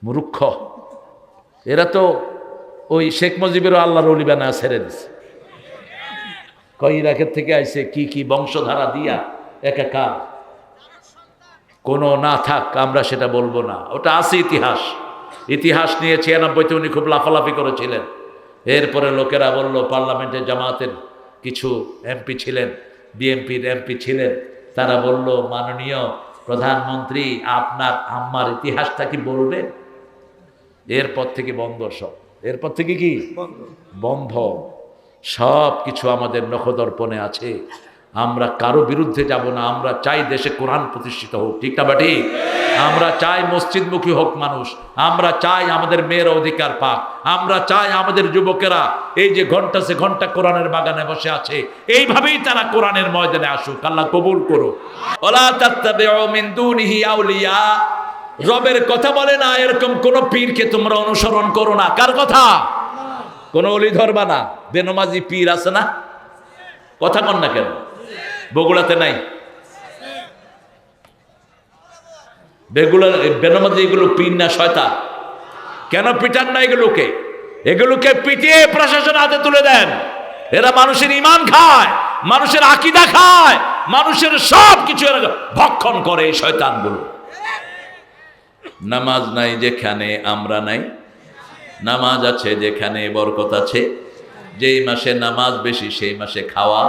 মূর্খ। এরা তো ওই শেখ মুজিবেরও আল্লাহর ওলি বানায় ছেড়ে দিছে। কয় ইরাকের থেকে আইছে কি কি বংশধারা দিয়া একাকার। কোনো না থাক, আমরা সেটা বলবো না, ওটা আছে ইতিহাস। ইতিহাস নিয়ে 96-তে উনি খুব লাফালাফি করেছিলেন। এরপরে লোকেরা বলল, পার্লামেন্টে জামাতের কিছু এমপি ছিলেন, বিএনপির এমপি ছিলেন, তারা বলল, মাননীয় প্রধানমন্ত্রী আপনার আম্মার ইতিহাসটা কি বলবেন? এরপর থেকে বন্ধ সব। এরপর থেকে কি বন্ধ? সব কিছু আমাদের নখদর্পণে আছে। আমরা কারো বিরুদ্ধে যাব না। আমরা চাই দেশে কোরআন প্রতিষ্ঠিত হোক, ঠিক না বাটি? আমরা চাই মসজিদমুখী হোক মানুষ। আমরা চাই আমাদের মেয়ের অধিকার পাক। আমরা চাই আমাদের যুবকেরা এই যে ঘন্টা সে ঘন্টা কোরআনের বাগানে বসে আছে, এইভাবেই তারা কোরআনের ময়দানে আসুক। আল্লাহ কবুল করুক। ওয়ালা তাত্তাবিউ মিন দুনিহি আউলিয়া, রবের কথা বলে না এরকম কোন পীরকে তোমরা অনুসরণ করো না। কার কথা? কোন অলি ধরবা না। বেনমাজি পীর আছে না? কথা কন না কেন? বগুড়াতে নাই? বেনমাজি এগুলো পীর না শয়তান? কেন পিটান না এগুলোকে? এগুলোকে পিটিয়ে প্রশাসন হাতে তুলে দেন। এরা মানুষের ঈমান খায়, মানুষের আকীদা খায়, মানুষের সব কিছু ভক্ষণ করে এই শয়তানগুলো। নামাজ নাই যেখানে আমরা নাই, নামাজ আছে যেখানে বরকত আছে। যেই মাসে নামাজ বেশি সেই মাসে খাওয়া।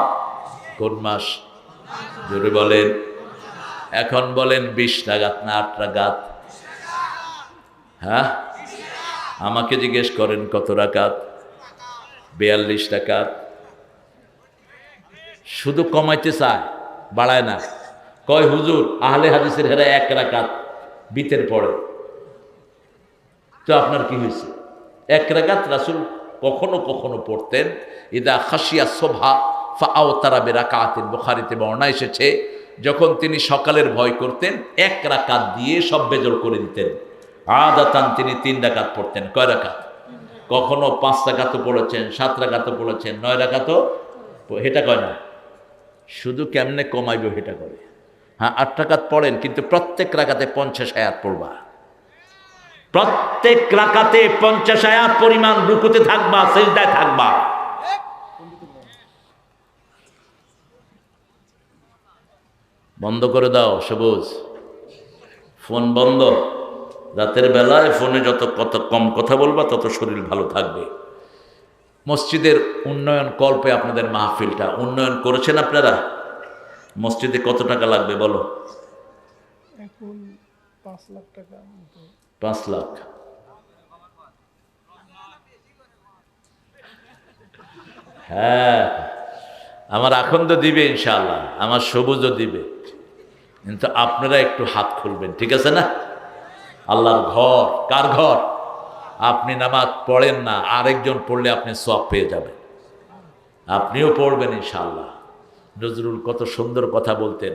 কোন মাস? জোরে বলেন। এখন বলেন 20 রাকাত না 8 রাকাত? হ্যাঁ, আমাকে জিজ্ঞেস করেন কত রাকাত? 42 রাকাত। শুধু কমাইতে চায়, বাড়ায় না। কয় হুজুর আহলে হাদিসের হেরা 1 রাকাত বিতের পড়ে, তো আপনার কি হয়েছে? 1 রাকাত রাসূল কখনো কখনো পড়তেন। ইদা খাশিয়া সুবহা ফাআওতারা বিরাকাতিন, বুখারীতে বর্ণনা এসেছে, যখন তিনি সকালের ভয় করতেন 1 রাকাত দিয়ে সব বেজর করে দিতেন। আদাতান তিনি 3 রাকাত পড়তেন। কয় রাকাত? কখনো 5 রাকাতও পড়েছেন, 7 রাকাতও পড়েছেন, 9 রাকাতও। হেটা কয় না, শুধু কেমনে কমাইব হেটা করে। হ্যাঁ, 8 রাকাত পড়েন, কিন্তু প্রত্যেক রাকাতে 50 আয়াত পড়বা। প্রত্যেক রাকাতে 50 আয়াত পরিমাণ রুকুতে থাকবা, সিজদায় থাকবা। বন্ধ করে দাও সবুজ, ফোন বন্ধ। রাতের বেলায় ফোনে যত কম কথা বলবা তত শরীর ভালো থাকবে। মসজিদের উন্নয়ন কল্পে আপনাদের মাহফিলটা উন্নয়ন করেছেন আপনারা। মসজিদে কত টাকা লাগবে বলো? এখন 5 লাখ টাকা। 5 লাখ। হ্যাঁ, আমার আখন্দ দিবে ইনশাআল্লাহ, আমার সবুজও দিবে, কিন্তু আপনারা একটু হাত খুলবেন, ঠিক আছে না? আল্লাহর ঘর কার ঘর? আপনি নামাজ পড়েন না, আরেকজন পড়লে আপনি সওয়াব পেয়ে যাবেন। আপনিও পড়বেন ইনশাআল্লাহ। নজরুল কত সুন্দর কথা বলতেন,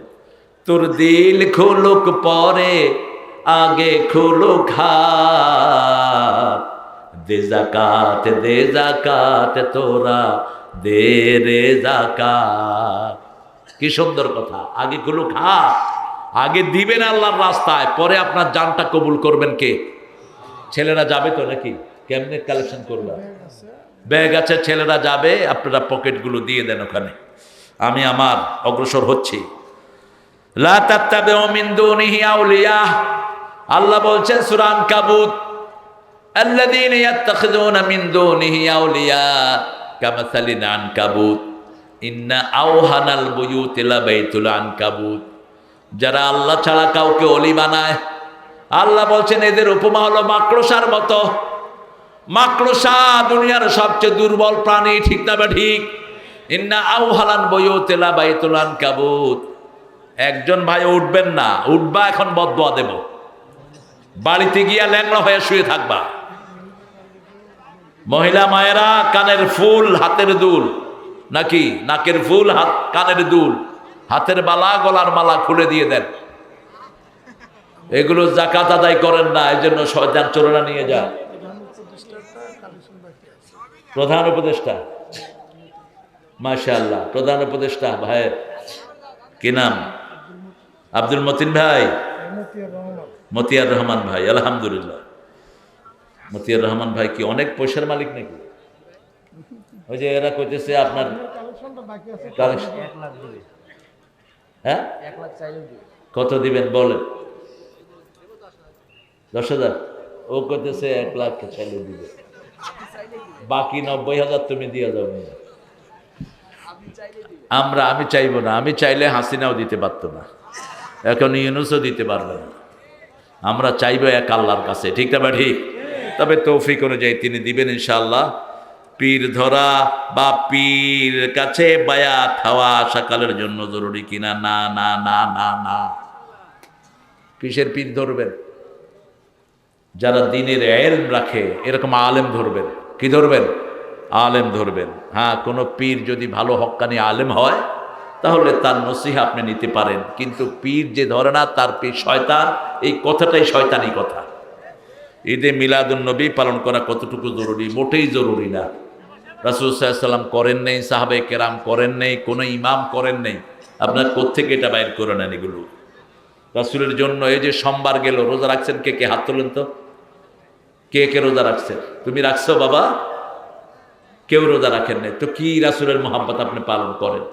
তোর দিল খুলুক পরে আগে খুলুক হাত, দে যাকাত তোরা দে রে যাকাত। কি সুন্দর কথা। আগে খুলুক হাত, আগে দিবেন আল্লাহর রাস্তায়, পরে আপনার জানটা কবুল করবেন কে? ছেলেরা যাবে তো নাকি? কেমনে কালেকশন করবে? ব্যাগ আছে, ছেলেরা যাবে, আপনারা পকেটগুলো দিয়ে দেন ওখানে। আমি আমার অগ্রসর হচ্ছি। লা তাত্তাবিউ মিন দুনিহি আউলিয়া, আল্লাহ বলছেন সূরা আনকাবুত, আল্লাযীনা ইয়াত্তাখিযুনা মিন দুনিহি আউলিয়া কামাসালিল আনকাবুত ইন্না আওহানাল বুয়ুতি লাবাইতুল আনকাবুত। যারা আল্লাহ ছাড়া কাউকে ওলি বানায়, আল্লাহ বলছেন এদের উপমা হলো মাকড়সার মতো। মাকড়সা দুনিয়ার সবচেয়ে দুর্বল প্রাণী, ঠিক না বা ঠিক? ইন্না আওহানাল বুয়ুতি লাবাইতুল আনকাবুত। একজন ভাই উঠবেন না, উঠবা এখন বদদুয়া দেব। বাড়িতে গিয়া ল্যাংড়া হয়ে শুয়ে থাকবা। মহিলা মায়েরা কানের ফুল হাতের দুল, নাকি নাকের ফুল হাত কানের দুল, হাতের বালা গলার মালা খুলে দিয়ে দেন। এগুলো যাকাত আদায় করেন না, এই জন্য শয়তান চোরেরা নিয়ে যায়। প্রধান উপদেষ্টা, মাশাআল্লাহ, প্রধান উপদেষ্টা ভাইয়ের কি নাম? আব্দুল মতিন ভাই, মতিয়ার রহমান ভাই, আলহামদুলিল্লাহ। মতিয়ার রহমান ভাই কি অনেক পয়সার মালিক নাকি? ওই যে এরা কইতেছে আপনার কালেকশনটা বাকি আছে। কালেকশন 1 লাখ দিবে, হ্যাঁ 1 লাখ চাইলেও দিবে। কত দিবেন বলেন? 10,000? ও কইতেছে 1 লাখ চাইলে দিবে, বাকি 90,000 তুমি দিয়ে যাবে। আমি চাইবো না, আমি চাইলে হাসিনাও দিতে পারতো না, এখন ইউনূসও দিতে পারবে না। আমরা চাইবো এক আল্লাহর কাছে, ঠিক না? ঠিক। তবে তৌফিক অনুযায়ী তিনি দিবেন ইনশাআল্লাহ। পীর ধরা বা পীর কাছে বায়াত হওয়া সকালের জন্য জরুরি কিনা? না না না না না। কিসের পীর ধরবেন? যারা দ্বীনের ইলম রাখে এরকম আলেম ধরবেন। কি ধরবেন? আলেম ধরবেন। হ্যাঁ, কোনো পীর যদি ভালো হক্কানি আলেম হয় তাহলে তার নসিহা আপনি নিতে পারেন, কিন্তু পীর যে ধরে না তার পীর শয়তান, এই কথাটাই শয়তানি কথা। ঈদে মিলাদুন নবী পালন করা কতটুকু জরুরি? মোটেই জরুরি না। রাসূল সাল্লাল্লাহু আলাইহি ওয়াসাল্লাম করেন নেই, সাহাবে কেরাম করেন নেই, কোনো ইমাম করেন নেই। আপনার কোত্থেকে এটা বাইর করে নেন এগুলো? রাসূলের জন্য এই যে সোমবার গেল, রোজা রাখছেন কে কে? হাত তোলেন তো। কে কে রোজা রাখছেন? তুমি রাখছো বাবা? কেউ রোজা রাখেন নাই তো কি রাসূলের মহব্বত আপনি পালন করেন?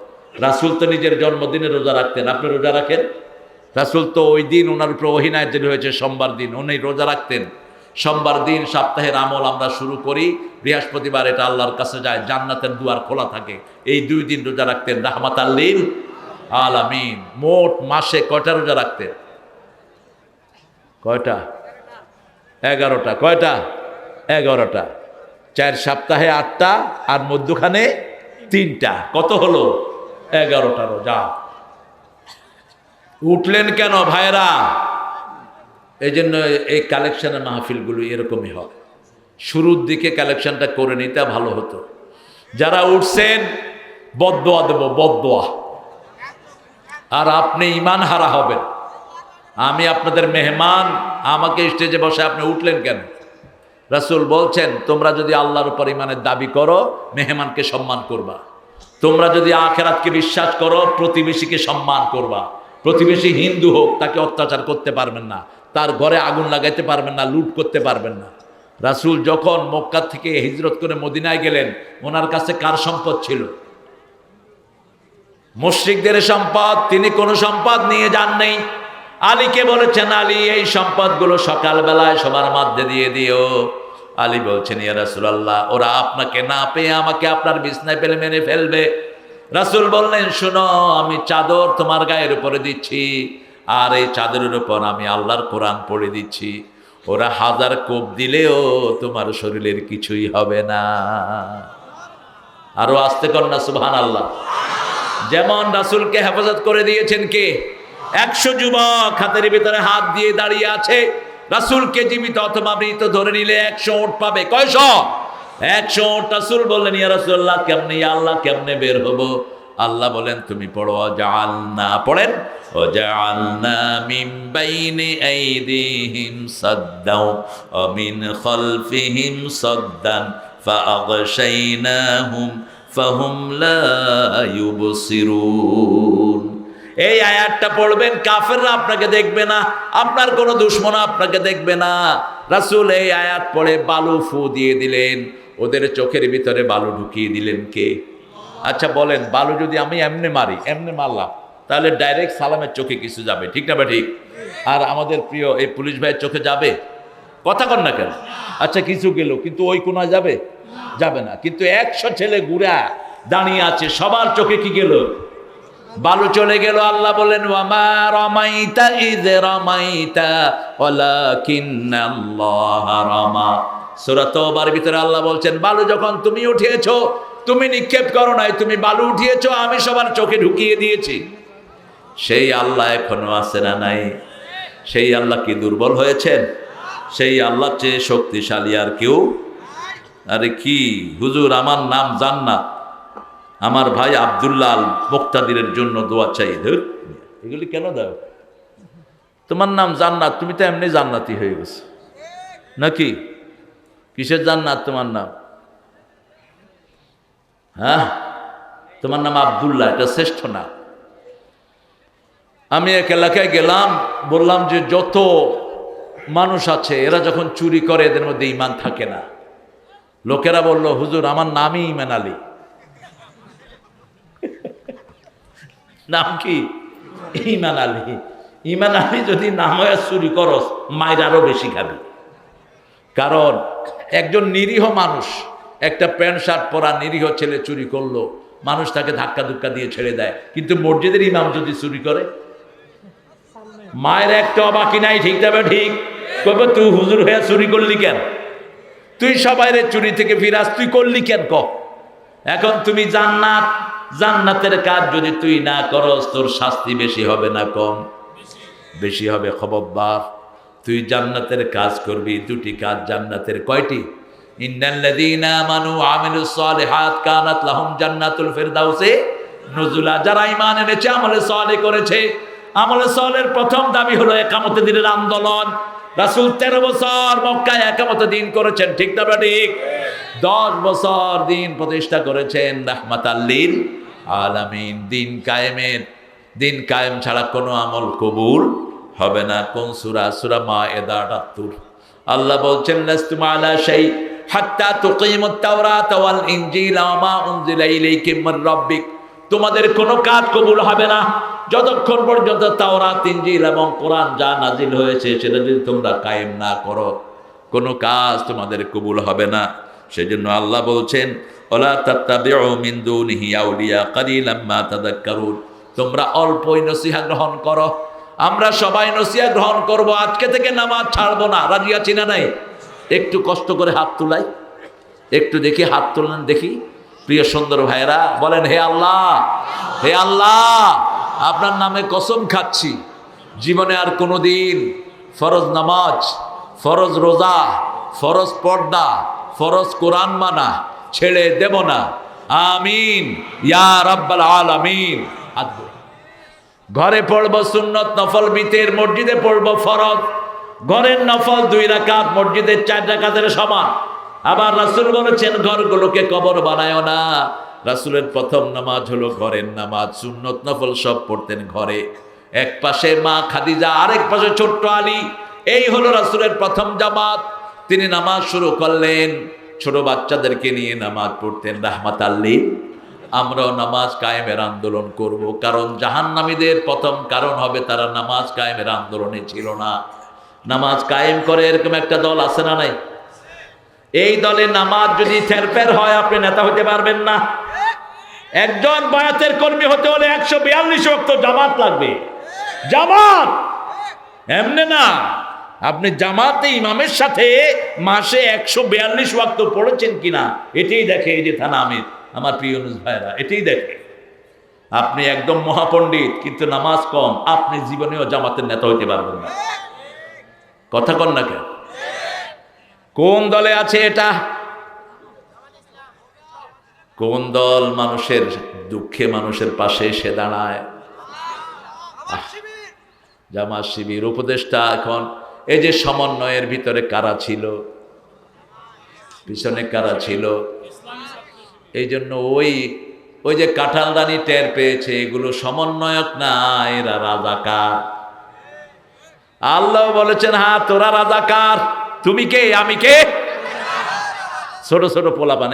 রাসূল তো নিজের জন্মদিনে রোজা রাখতেন, আপনি রোজা রাখেন? রাসূল তো ওই দিন ওনার উপর ওহী নাযিল হয়েছে সোমবার দিন, উনি রোজা রাখতেন। সোমবার দিন সপ্তাহের আমল আমরা শুরু করি, বৃহস্পতিবার এটা আল্লাহর কাছে যায়, জান্নাতের দুয়ার খোলা থাকে। এই 2 দিন রোজা রাখতেন রাহমাতাল লিল আলামিন। মোট মাসে কয়টা রোজা রাখতেন? কয়টা? 11টা। কয়টা? 11টা। 4 সপ্তাহে 8টা আর মধ্যখানে 3টা। কত হলো? 11টা রোজা। উঠলেন কেন ভাইরা? এই জন্য এই কালেকশনের মাহফিলগুলো এরকমই হয়। শুরুর দিকে কালেকশনটা করে নিতে ভালো হতো। যারা উঠছেন বদদোয়া দেব, বদদোয়া। আর আপনি ঈমান হারা হবেন। আমি আপনাদের মেহমান, আমাকে স্টেজে বসে আপনি উঠলেন কেন? রাসূল বলছেন তোমরা যদি আল্লাহর উপর ঈমানের দাবি করো, মেহমানকে সম্মান করবা। তোমরা যদি আখিরাতকে বিশ্বাস করো, প্রতিবেশীকে সম্মান করবা। প্রতিবেশী হিন্দু হোক, তাকে অত্যাচার করতে পারবেন না, তার ঘরে আগুন লাগাইতে পারবেন না, লুট করতে পারবেন না। রাসূল যখন মক্কা থেকে হিজরত করে মদিনায় গেলেন, ওনার কাছে কার সম্পদ ছিল? মুশরিকদের সম্পদ। তিনি কোনো সম্পদ নিয়ে যান নাই। আলীকে বলেছেন, আলী এই সম্পদগুলো সকালবেলায় সবার মধ্যে দিয়ে দিও। আলী বলছেন, ইয়া রাসূলুল্লাহ, ওরা আপনাকে না পেয়ে আমাকে আপনার বিছনায় পেলে মেরে ফেলবে। রাসূল বললেন, শোনো, আমি চাদর তোমার গায়ের উপরে দিচ্ছি, আর এই চাদরের উপর আমি আল্লাহর কোরআন পড়ে দিচ্ছি। ওরা 1000 কোপ দিলেও তোমার শরীরের কিছুই হবে না। আরো আস্তে কর না সুবহানাল্লাহ। যেমন রাসূলকে হেফাজত করে দিয়েছেন কে? 100 যুবক হাতের ভিতরে হাত দিয়ে দাঁড়িয়ে আছে। রাসূলকে জীবিত অথবা মৃত ধরে নিলে 100 উট পাবে। কয়শ? 100 উট। রাসূল বললেন, ইয়া রাসূলুল্লাহ, কেমনে? ইয়া আল্লাহ, কেমনে বের হবো? আল্লাহ বলেন, তুমি পড়ো, জাআলনা, পড়েন, ও জাআলনা মিন বাইনি আইদিহিম সাদ্দাও ওয়া মিন খালফিহিম সাদ্দান ফাআগশাইনাহুম ফাহুম লা ইউবসিরুন। এই আয়াতটা পড়বেন, কাফেররা আপনাকে দেখবে না, আপনার কোনো দুশমন আপনাকে দেখবে না। রাসূল এই আয়াত পড়ে বালু ফু দিয়ে দিলেন, ওদের চোখের ভিতরে বালু ঢুকিয়ে দিলেন কে? আচ্ছা বলেন, বালু যদি আমি এমনি মারি, এমনি মারলাম, তাহলে ডাইরেক্ট সালামের চোখে কিছু যাবে, ঠিক না? ঠিক। আর আমাদের প্রিয় এই পুলিশ ভাইয়ের চোখে যাবে? কথা কন না কেন? আচ্ছা কিছু গেল, কিন্তু ওই কোনায় যাবে? যাবে না। কিন্তু 100 ছেলে গুড়া দাঁড়িয়ে আছে, সবার চোখে কি গেল? বালু চলে গেল। আল্লাহ বলেন, ওয়ামা রামাইতা ইয রামাইতা ওয়ালাকিন্নাল্লাহ রামা। সূরা তওবার ভিতরে আল্লাহ বলছেন, বালু যখন তুমি উঠিয়েছো, তুমি নিক্ষেপ করো নাই, তুমি বালু উঠিয়েছো, আমি সবার চোখে ঢুকিয়ে দিয়েছি। সেই আল্লাহ এখনো আছে না নাই? সেই আল্লাহ কি দুর্বল হয়েছেন? সেই আল্লাহ চেয়ে শক্তিশালী আর কেউ? আরে কি হুজুর, আমার নাম জান্নাত, আমার ভাই আব্দুল্লাহ আল মুক্তাদিরের জন্য দোয়া চাই। এগুলি কেন দাও? তোমার নাম জান্নাত, তুমি তো এমনি জান্নাতি হয়ে গেছো নাকি? কিসের জান্নাত তোমার নাম? হ্যাঁ, তোমার নাম আব্দুল্লাহ, এটা শ্রেষ্ঠ না। আমি এক এলাকায় গেলাম, বললাম যে যত মানুষ আছে এরা যখন চুরি করে এদের মধ্যে ঈমান থাকে না। লোকেরা বলল, হুজুর আমার নামই ঈমান আলী। নাম কি? ঈমান আলী। ঈমান আলী যদি নাম হয় চুরি করস, মায়ের আরো বেশি খাবি। কারণ একজন নিরীহ মানুষ, একটা প্যান্ট শার্ট পরা নিরীহ ছেলে চুরি করলো, মানুষ তাকে ধাক্কা ধুক্কা দিয়ে ছেড়ে দেয়। কিন্তু মসজিদের ইমাম যদি চুরি করে, মায়ের একটা বাকি নাই। ঠিক যাবে? ঠিক কবে তুই হুজুর হয়ে চুরি করলি কেন? তুই সবাইরে চুরি থেকে ফিরাস, তুই করলি কেন ক? এখন তুমি জান্নাতের কাজ যদি তুই না করস, তোর শাস্তি বেশি হবে না কম? বেশি হবে। খবরদার, তুই জান্নাতের কাজ করবি। দুটি কাজ জান্নাতের। কয়টি? ইন্নাল্লাযীনা আমানু ওয়া আমিলুস সালিহাত কানাত লাহুম জান্নাতুল ফিরদাউসি নুজুলা। যারা ঈমান এনেছে, আমলে সালেহ করেছে, আমলে সালেহের প্রথম দাবি হলো একামতে দ্বীনের আন্দোলন। রাসূল 13 বছর মক্কায় একামতে দ্বীন করেছেন। ঠিক না ঠিক? 10 বছর দ্বীন প্রতিষ্ঠা করেছেন রাহমাতাল লিল আলামিন। দিন কায়েম ছাড়া কোনো আমল কবুল হবে না। কোন সূরা? সূরা মায়েদা 78। আল্লাহ বলছেন, লাস্তুম আলা শাই হাত্তা তুকিমুত তাওরাত ওয়াল ইনজিল ওয়া মা উনজিলা ইলাইকুম মির রাব্বিক। তোমাদের কোনো কাজ কবুল হবে না যতক্ষণ পর্যন্ত তাওরাত, ইনজিল এবং কোরআন যা নাজিল হয়েছে সেটা যদি তোমরা কায়েম না করো, কোনো কাজ তোমাদের কবুল হবে না। সেজন্য আল্লাহ বলছেন, ওয়ালা তাত্তাবিউ মিন দুনিহি আউলিয়া কালিলাম মা তাযাক্কারুন। তোমরা অল্পই নসিহত গ্রহণ করো। আমরা সবাই নসিহত গ্রহণ করব, আজকে থেকে নামাজ ছাড়বো না। রাজি আছি না নাই? একটু কষ্ট করে হাত তুলাই, একটু দেখি হাত তুলেন দেখি। প্রিয় সুন্দর ভাইরা বলেন, হে আল্লাহ, হে আল্লাহ, আপনার নামে কসম খাচ্ছি, জীবনে আর কোনোদিন ফরজ নামাজ, ফরজ রোজা, ফরজ পর্দা, ফরজ কোরআন মানা ছেড়ে দেব না। আমিন ইয়া রাব্বাল আলামিন। ঘরে পড়ব সুন্নত নফল বিতের, মসজিদে পড়ব ফরজ। ঘরের নফল 2 রাকাত, মসজিদের 4 রাকাতের সমান। আবার রাসূল বলেছেন, ঘরগুলোকে কবর বানায়ও না। রাসূলের প্রথম নামাজ হলো ঘরের নামাজ। সুন্নত নফল সব পড়তেন ঘরে। এক পাশে মা খাদিজা, আরেক পাশে ছোট্ট আলী। এই হলো রাসূলের প্রথম জামাত। তিনি নামাজ শুরু করলেন, ছোট বাচ্চাদেরকে নিয়ে নামাজ পড়তেন রাহমাতাল লিল। আমরাও নামাজ কায়েমের আন্দোলন করব, কারণ জাহান্নামীদের প্রথম কারণ হবে তারা নামাজ কায়েমের আন্দোলনে ছিল না। নামাজ কায়েম করে এরকম একটা দল আছে না নাই? এই দলে নামাজ যদি থেরপের হয়, আপনি নেতা হতে পারবেন না। একজন বায়াতের কর্মী হতে হলে 142 ওয়াক্ত জামাত লাগবে। জামাত এমনি না। আপনি জামাতে ইমামের সাথে মাসে 142 ওয়াক্ত পড়েছেন কিনা এটাই দেখে এই যে থানা আমির, আমার প্রিয় নুস ভাইরা, এটাই দেখে। আপনি একদম মহাপণ্ডিত কিন্তু নামাজ কম, আপনি জীবনেও জামাতের নেতা হইতে পারবেন না। কথা কন না কেন? কোন দলে আছে এটা? কোন দল মানুষের দুঃখে মানুষের পাশে এসে দাঁড়ায়? জামাত শিবির। উপদেষ্টা এখন এই যে সমন্বয়ের ভিতরে কারা ছিল, পিছনে কারা ছিল? এই জন্য ওই যে কাঁঠালদানি টের পেয়েছে, এগুলো সমন্বয়ক না, এরা রাজাকার। আল্লাহ বলেছেন, হ্যাঁ তোরা রাজাকার। তুমি কে? আমি কে? ছোট ছোট পোলাপান,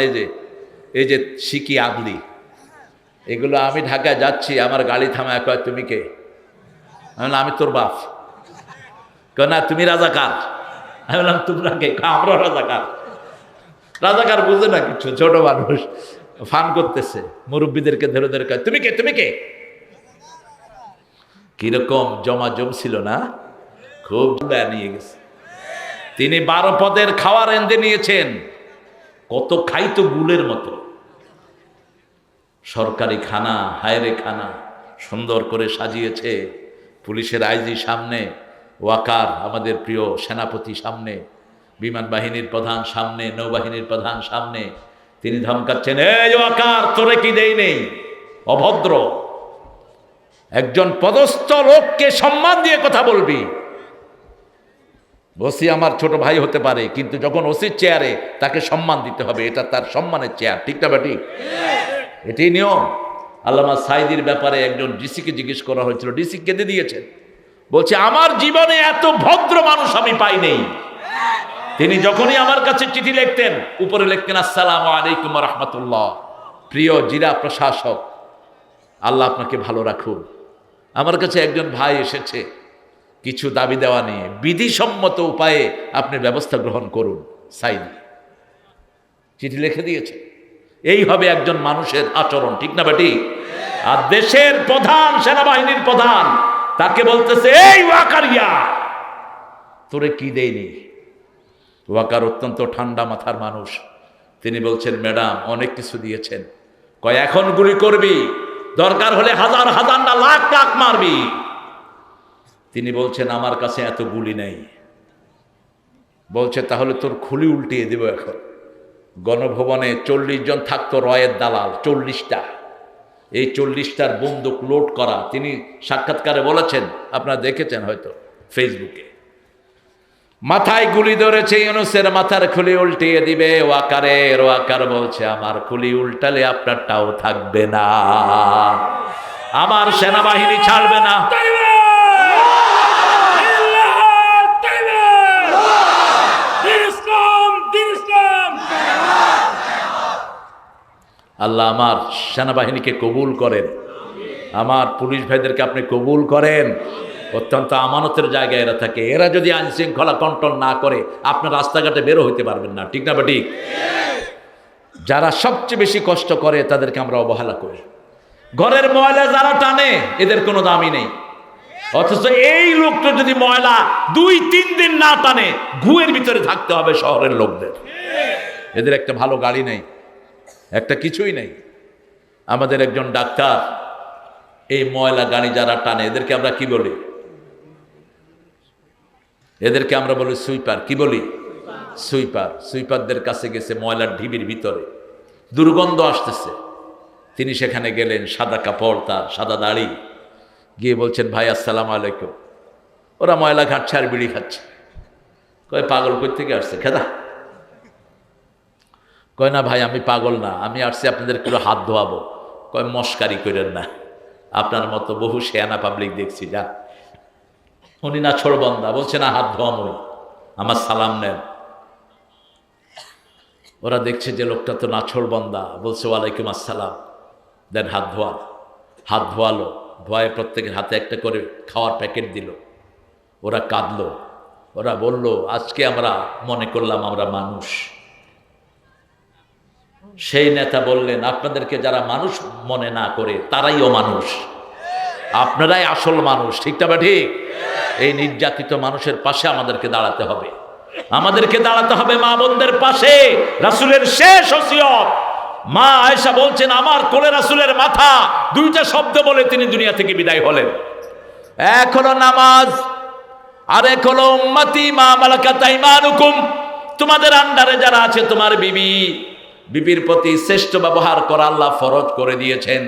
এই যে শিকি আদলি, এগুলো আমি ঢাকায় যাচ্ছি, আমার গাড়ি থামায় কয় তুমি কে? আমি তোর বাপ। না তুমি রাজাকার। আমি বললাম তোমরা কে? আমরা রাজাকার। রাজাকার বুঝে না কিছু, ছোট মানুষ ফান করতেছে, মুরব্বীদেরকে ধরে ধরে কয় তুমি কে? তুমি কে? কিরকম জমাজম ছিল না? খুব নিয়ে গেছে। তিনি 12 পদের খাওয়ার এনে নিয়েছেন। কত খাইতো গুলের মতো। সরকারি খানা, হায়রে খানা সুন্দর করে সাজিয়েছে। পুলিশের আইজি সামনে, ওয়াকার আমাদের প্রিয় সেনাপতি সামনে, বিমান বাহিনীর প্রধান সামনে, নৌবাহিনীর প্রধান সামনে। তিনি ধমকাচ্ছেন, এই ওয়াকার তোরে কি দেই নেই? অভদ্র। একজন পদস্থ লোককে সম্মান দিয়ে কথা বলবি। ওসি আমার ছোট ভাই হতে পারে, কিন্তু যখন ওসির চেয়ারে তাকে সম্মান দিতে হবে, এটা তার সম্মানের চেয়ার। ঠিক না ঠিক? এটাই নিয়ম। আল্লামা সাইদির ব্যাপারে একজন ডিসিকে জিজ্ঞেস করা হয়েছিল, ডিসি কেঁদে দিয়েছেন। বলছে আমার জীবনে এত ভদ্র মানুষ আমি পাই নেই। তিনি যখনই আমার কাছে চিঠি লিখতেন উপরে লিখতেন আসসালামু আলাইকুম ওয়া রাহমাতুল্লাহ, প্রিয় জেলা প্রশাসক, আল্লাহ আপনাকে ভালো রাখুন। আমার কাছে একজন ভাই এসেছে কিছু দাবি দেওয়া নিয়ে, বিধিসম্মত উপায়ে আপনি ব্যবস্থা গ্রহণ করুন। সাইন চিঠি লিখে দিয়েছে। এই হবে একজন মানুষের আচরণ, ঠিক না বেটি? আর দেশের প্রধান, সেনাবাহিনীর প্রধান, তাকে বলতেছে এই ওয়াকারিয়া তোরে কি দেয়নি। ওয়াকার অত্যন্ত ঠান্ডা মাথার মানুষ। তিনি বলছেন ম্যাডাম অনেক কিছু দিয়েছেন। কয় এখন গুলি করবি, দরকার হলে হাজার হাজার না লাখ লাখ মারবি। তিনি বলছেন আমার কাছে এত গুলি নেই। বলছে তাহলে তোর খুলি উল্টিয়ে দেব এখন। গণভবনে 40 জন থাকতো রয়ের দালাল, 40টা। এই 40টার বন্দুক লোড করা। তিনি সাক্ষাৎকারে বলেছেন, আপনারা দেখেছেন হয়তো ফেসবুকে, মাথায় গুলি ধরেছে, ইউনূসের মাথার খুলি উল্টিয়ে দিবে। ওয়াকার বলছে আমার খুলি উল্টালে আপনারটাও থাকবে না, আমার সেনাবাহিনী ছাড়বে না। আল্লাহ আমার সেনাবাহিনীকে কবুল করেন, আমার পুলিশ ভাইদেরকে আপনি কবুল করেন। অত্যন্ত আমানতের জায়গায় এরা থাকে। এরা যদি আইন শৃঙ্খলা কন্ট্রোল না করে আপনার রাস্তাঘাটে বেরো হইতে পারবেন না, ঠিক না বেঠিক? যারা সবচেয়ে বেশি কষ্ট করে তাদেরকে আমরা অবহেলা করি। ঘরের ময়লা যারা টানে এদের কোনো দামই নেই, অথচ এই লোকটা যদি ময়লা 2-3 দিন না টানে ঘুয়ের ভিতরে থাকতে হবে শহরের লোকদের। এদের একটা ভালো গাড়ি নেই, একটা কিছুই নেই। আমাদের একজন ডাক্তার এই ময়লা গাড়ি যারা টানে এদেরকে আমরা কি বলি? এদেরকে আমরা বলি সুইপার। কি বলি? সুইপার। সুইপারদের কাছে গেছে ময়লার ঢিবির ভিতরে, দুর্গন্ধ আসতেছে। তিনি সেখানে গেলেন, সাদা কাপড়, তার সাদা দাড়ি, গিয়ে বলছেন ভাই আসসালামু আলাইকুম। ওরা ময়লা ঘাটছে আর বিড়ি খাচ্ছে। কয় পাগল কই থেকে আসছে খেদা? কয় না ভাই আমি পাগল না, আমি আসছি আপনাদের একটু হাত ধোয়াবো। কয় মস্কারি করেন না, আপনার মতো বহু শেয়ানা পাবলিক দেখছি। যা উনি না ছোড়বন্দা, বলছে না হাত ধোয়ামই, আমার সালাম নেন। ওরা দেখছে যে লোকটা তো নাছোড়বন্দা, বলছে ওয়ালাইকুম আসসালাম, দেন হাত ধোয়া। হাত ধোয়ালো, ধোয়ায় প্রত্যেকের হাতে একটা করে খাওয়ার প্যাকেট দিল। ওরা কাঁদলো, ওরা বলল আজকে আমরা মনে করলাম আমরা মানুষ। সেই নেতা বললেন আপনাদেরকে যারা মানুষ মনে না করে তারাই অমানুষ, আপনারাই আসল মানুষ, ঠিকটা বা ঠিক? এই নির্যাতিত মানুষের পাশে আমাদেরকে দাঁড়াতে হবে, আমাদেরকে দাঁড়াতে হবে মা বোনদের পাশে। রাসূলের শেষ ওসিয়ত, মা আয়েশা বলছেন আমার কোলে রাসূলের মাথা, 2টা শব্দ বলে তিনি দুনিয়া থেকে বিদায় হলেন। এক হলো নামাজ, আর এক হলো উম্মতি মা মালাকাত আইমানুকুম, তোমাদের আন্ডারে যারা আছে তোমার বিবি, বিবির প্রতি শ্রেষ্ঠ ব্যবহার করা আল্লাহ ফরজ করে দিয়েছেন।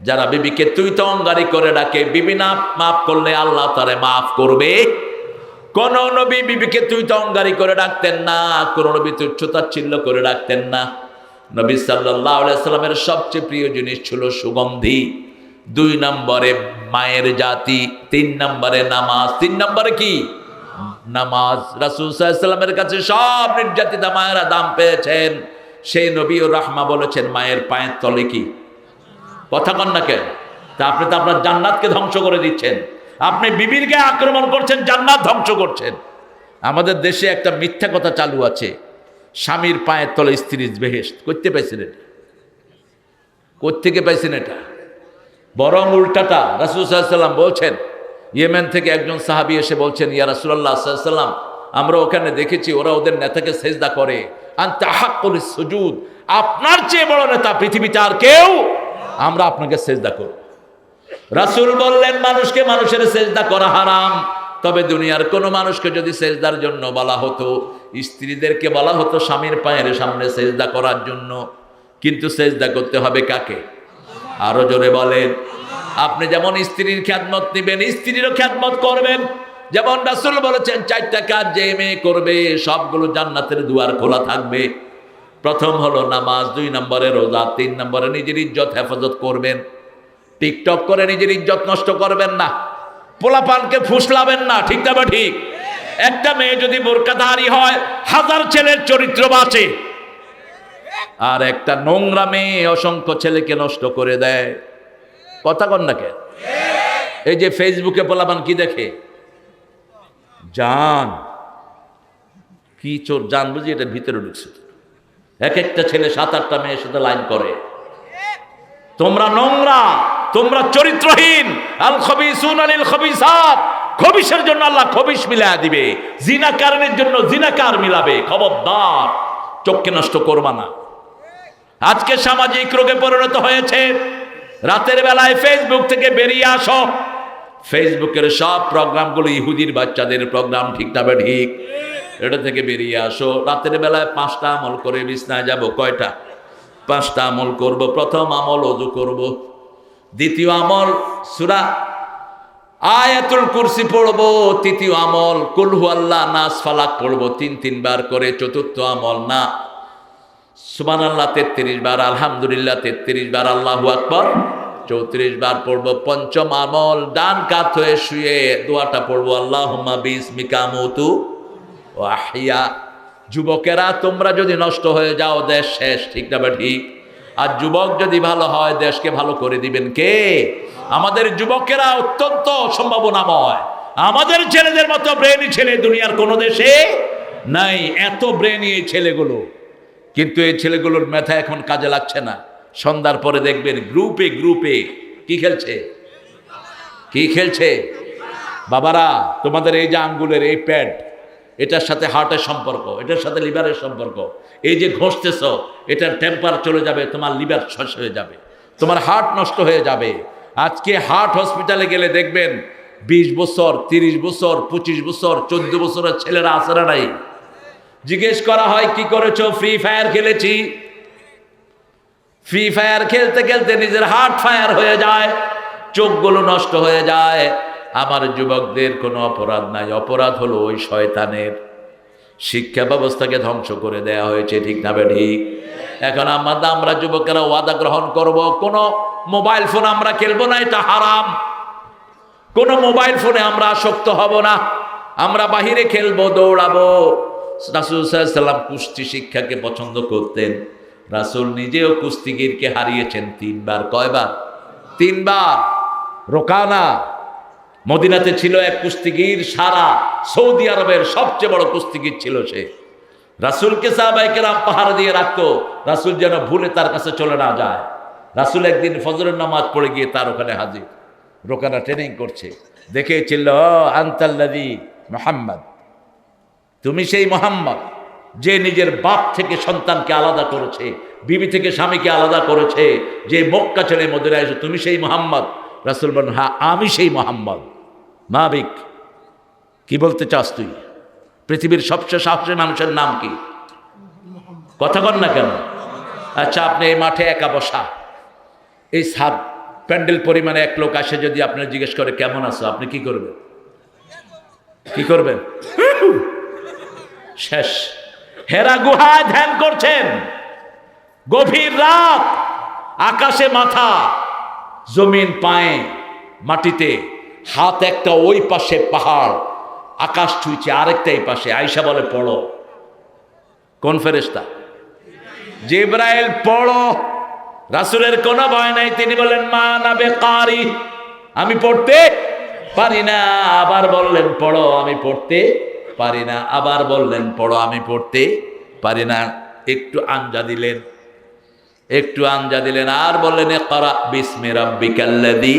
যারা বিবিকে তুই তো অঙ্গারি করে ডাকে, বিবি না মাফ করলে আল্লাহ তারে মাফ করবে। কোন নবী বিবিকে তুই তো অঙ্গারি করে ডাকতেন না, কোন নবী তুচ্ছতাচ্ছিল্য করে ডাকতেন না। নবী সাল্লাল্লাহু আলাইহি সাল্লামের সবচেয়ে প্রিয় জিনিস ছিল সুগন্ধি, 2 নম্বরে মায়ের জাতি, 3 নম্বরে নামাজ। 3 নম্বরে কি? নামাজ। রাসূল সাল্লাল্লাহু আলাইহি সাল্লামের কাছে সব নির্যাতিতা মায়েরা দাম পেয়েছেন। সেই নবী ও রাহমা বলেছেন মায়ের পায়ের তলে কি? কথা কন না কেন? তা আপনি তো আপনার জান্নাতকে ধ্বংস করে দিচ্ছেন, আপনি বিবির গায়ে আক্রমণ করছেন, জান্নাত ধ্বংস করছেন। আমাদের দেশে একটা মিথ্যা কথা চালু আছে, স্বামীর পায়ের তলে স্ত্রীর বেহেশত। করতে পাইছেন এটা? কোত্থেকে পাইছেন এটা? বরং উল্টাটা। রাসূল সাল্লাল্লাহু আলাইহি সাল্লাম বলছেন, ইয়েমেন থেকে একজন সাহাবী এসে বলছেন ইয়া রাসূলুল্লাহ সাল্লাল্লাহু আলাইহি সাল্লাম, আমরা ওখানে দেখেছি ওরা ওদের নেতাকে সেজদা করে, আনতা হাক্কুল সুজুদ, আপনার চেয়ে বড় নেতা পৃথিবীতে আর কেউ, আমরা আপনাকে সেজদা করব। রাসূল বললেন মানুষকে মানুষের সেজদা করা হারাম, তবে দুনিয়ার কোনো মানুষকে যদি সেজদার জন্য বলা হতো, স্ত্রীদেরকে বলা হতো স্বামীর পায়ের সামনে সেজদা করার জন্য, কিন্তু সেজদা করতে হবে কাকে? আরো জোরে বলেন। আপনি যেমন স্ত্রীর খেদমত নেবেন, স্ত্রীরও খেদমত করবেন। যেমন রাসূল বলেছেন 4টা কাজ যে মেয়ে করবে সবগুলো জান্নাতের দুয়ার খোলা থাকবে। প্রথম হলো নামাজ, 2 নম্বরে রোজা, 3 নম্বরে নিজের ইজ্জত হেফাজত করবেন। টিকটক করে নিজের ইজ্জত নষ্ট করবেন না, পোলাপানকে ফুসলাবেন না, ঠিক না বা ঠিক? একটা মেয়ে যদি বোরকাধারী হয়, 1000 ছেলের চরিত্র বাঁচে। আর একটা নোংরা মেয়ে অসংখ্য ছেলেকে নষ্ট করে দেয়। কথা কন না কেন? এই যে ফেসবুকে পোলাপান কি দেখে, জান কি চোর, জান বুঝি এটার ভিতরে ঢুকছে। এক একটা ছেলে 7-8টা মেয়ের সাথে লাইন করে। তোমরা নোংরা, তোমরা চরিত্রহীন। আল খবিসুনা লিল খবিসাত, খবিসের জন্য আল্লাহ খবিস মিলায়া দিবে, জিনাকারের জন্য জিনাকার মিলাবে। খবরদার, চোখকে নষ্ট করবা না। আজকে সামাজিক রোগে পরিণত হয়েছে। রাতের বেলায় ফেসবুক থেকে বেরিয়ে আসো। ফেসবুকের সব প্রোগ্রামগুলো ইহুদির বাচ্চাদের প্রোগ্রাম, ঠিক না বে ঠিক? এটা থেকে বেরিয়ে আসো। রাতের বেলায় 5টা আমল করে বিছনায় যাব। কয়টা? 5টা আমল করব। প্রথম আমল ওযু করব। দ্বিতীয় আমল সূরা আয়াতুল কুরসি পড়ব। তৃতীয় আমল কুল হুয়াল্লাহ নাস ফালাক পড়ব 3 বার করে। চতুর্থ আমল না, সুবহানাল্লাহ 33 বার, আলহামদুলিল্লাহ 33 বার, আল্লাহু আকবার 34 বার পড়ব। পঞ্চম আমল ডান কাত হয়ে শুয়ে দোয়াটা পড়ব, আল্লাহুম্মা বিসমিকা আমুতু ওয়া আহইয়া। যুবকেরা, তোমরা যদি নষ্ট হয়ে যাও, দেশ শেষ, ঠিক না বা ঠিক? আর যুবক যদি ভালো হয়, দেশকে ভালো করে দিবেন কে? আমাদের যুবকেরা অত্যন্ত সম্ভাবনাময়। আমাদের ছেলেদের মতো ব্রেনি ছেলে দুনিয়ার কোনো দেশে নাই। এত ব্রেনি এই ছেলেগুলো, কিন্তু এই ছেলেগুলোর মাথা এখন কাজে লাগছে না। সন্ধ্যার পরে দেখবেন গ্রুপে গ্রুপে কি খেলছে, কি খেলছে। বাবারা, তোমাদের এই যে আঙ্গুলের এই প্যাড, এটার সাথে হার্টের সম্পর্ক, এটার সাথে লিভারের সম্পর্ক। এই যে ঘষতেছ, এটার টেম্পার চলে যাবে, তোমার লিভার শেষ হয়ে যাবে, তোমার হার্ট নষ্ট হয়ে যাবে। আজকে হার্ট হসপিটালে গেলে দেখবেন 20 বছর, 30 বছর, 25 বছর, 14 বছরের ছেলেরা আছে না নাই? জিজ্ঞেস করা হয় কি করেছো? ফ্রি ফায়ার খেলেছি। ফ্রি ফায়ার খেলতে খেলতে নিজের হার্ট ফায়ার হয়ে যায়, চোখগুলো নষ্ট হয়ে যায়। আমার যুবকদের কোনো অপরাধ নাই, অপরাধ হলো ওই শয়তানের। শিক্ষা ব্যবস্থাকে ধ্বংস করে দেয়া হয়েছে, ঠিক না বে ঠিক? এখন আমরা যুবকেরা ওয়াদা গ্রহণ করব, কোনো মোবাইল ফোন আমরা খেলবো না, এটা হারাম। কোনো মোবাইল ফোনে আমরা আসক্ত হব না, আমরা বাহিরে খেলবো, দৌড়াবো। রাসূল সাল্লাল্লাহু আলাইহি ওয়াসাল্লাম কুস্তি শিক্ষাকে পছন্দ করতেন। রাসূল নিজেও কুস্তিগীরকে হারিয়েছেন 3 বার। কয়বার? 3 বার। রোকানা মদিনাতে ছিল এক কুস্তিগীর, সারা সৌদি আরবের সবচেয়ে বড় কুস্তিগীর ছিল সে। রাসূলকে সাহাবায়ে কেরাম পাহারা দিয়ে রাখতো, রাসূল যেন ভুলে তার কাছে চলে না যায়। রাসূল একদিন ফজরের নামাজ পড়ে গিয়ে তার ওখানে হাজির। রোকানা ট্রেনিং করছে, দেখে ছিল, আনতাল্লাযী মুহাম্মদ, তুমি সেই মুহাম্মদ যে নিজের বাপ থেকে সন্তানকে আলাদা করেছে, বিবি থেকে স্বামীকে আলাদা করেছে, যে মক্কা ছেড়ে মদিনায় এসে, তুমি সেই মুহাম্মদ? রাসূল বলেন, হ্যাঁ আমি সেই মুহাম্মদ। মাবিক, কি বলতে চাস তুই? পৃথিবীর সবচেয়ে সাহসী মানুষের নাম কি? কথা বল না কেন? আচ্ছা, আপনি এই মাঠে একা বসা, এই সাব প্যান্ডেল পরিমাণে এক লোক আসে, যদি আপনার জিজ্ঞেস করে কেমন আছো, আপনি কি করবেন? কি করবেন? শেষ। হেরা গুহায় ধ্যান করছেন, গভীর রাত, আকাশে মাথা, জমিন পায়ে, মাটিতে হাত, একটা ওই পাশে পাহাড়, আকাশ ছুঁইছে, আরেকটা এই পাশে। আয়েশা বলে, পড়ো। কোন ফেরেশতা? জিবরাইল। পড়ো। রাসূলের কোনো ভয় নাই, তিনি বলেন, মা নাবে কারি, আমি পড়তে পারি না। আবার বললেন, পড়ো, আমি পড়তে পারি না। আবার বললেন, পড়ো, আমি পড়তে পারি না। একটু আঞ্জা দিলেন, একটু আঞ্জা দিলেন, আর বললেন, ইকরা বিসমি রাব্বিকাল্লাযী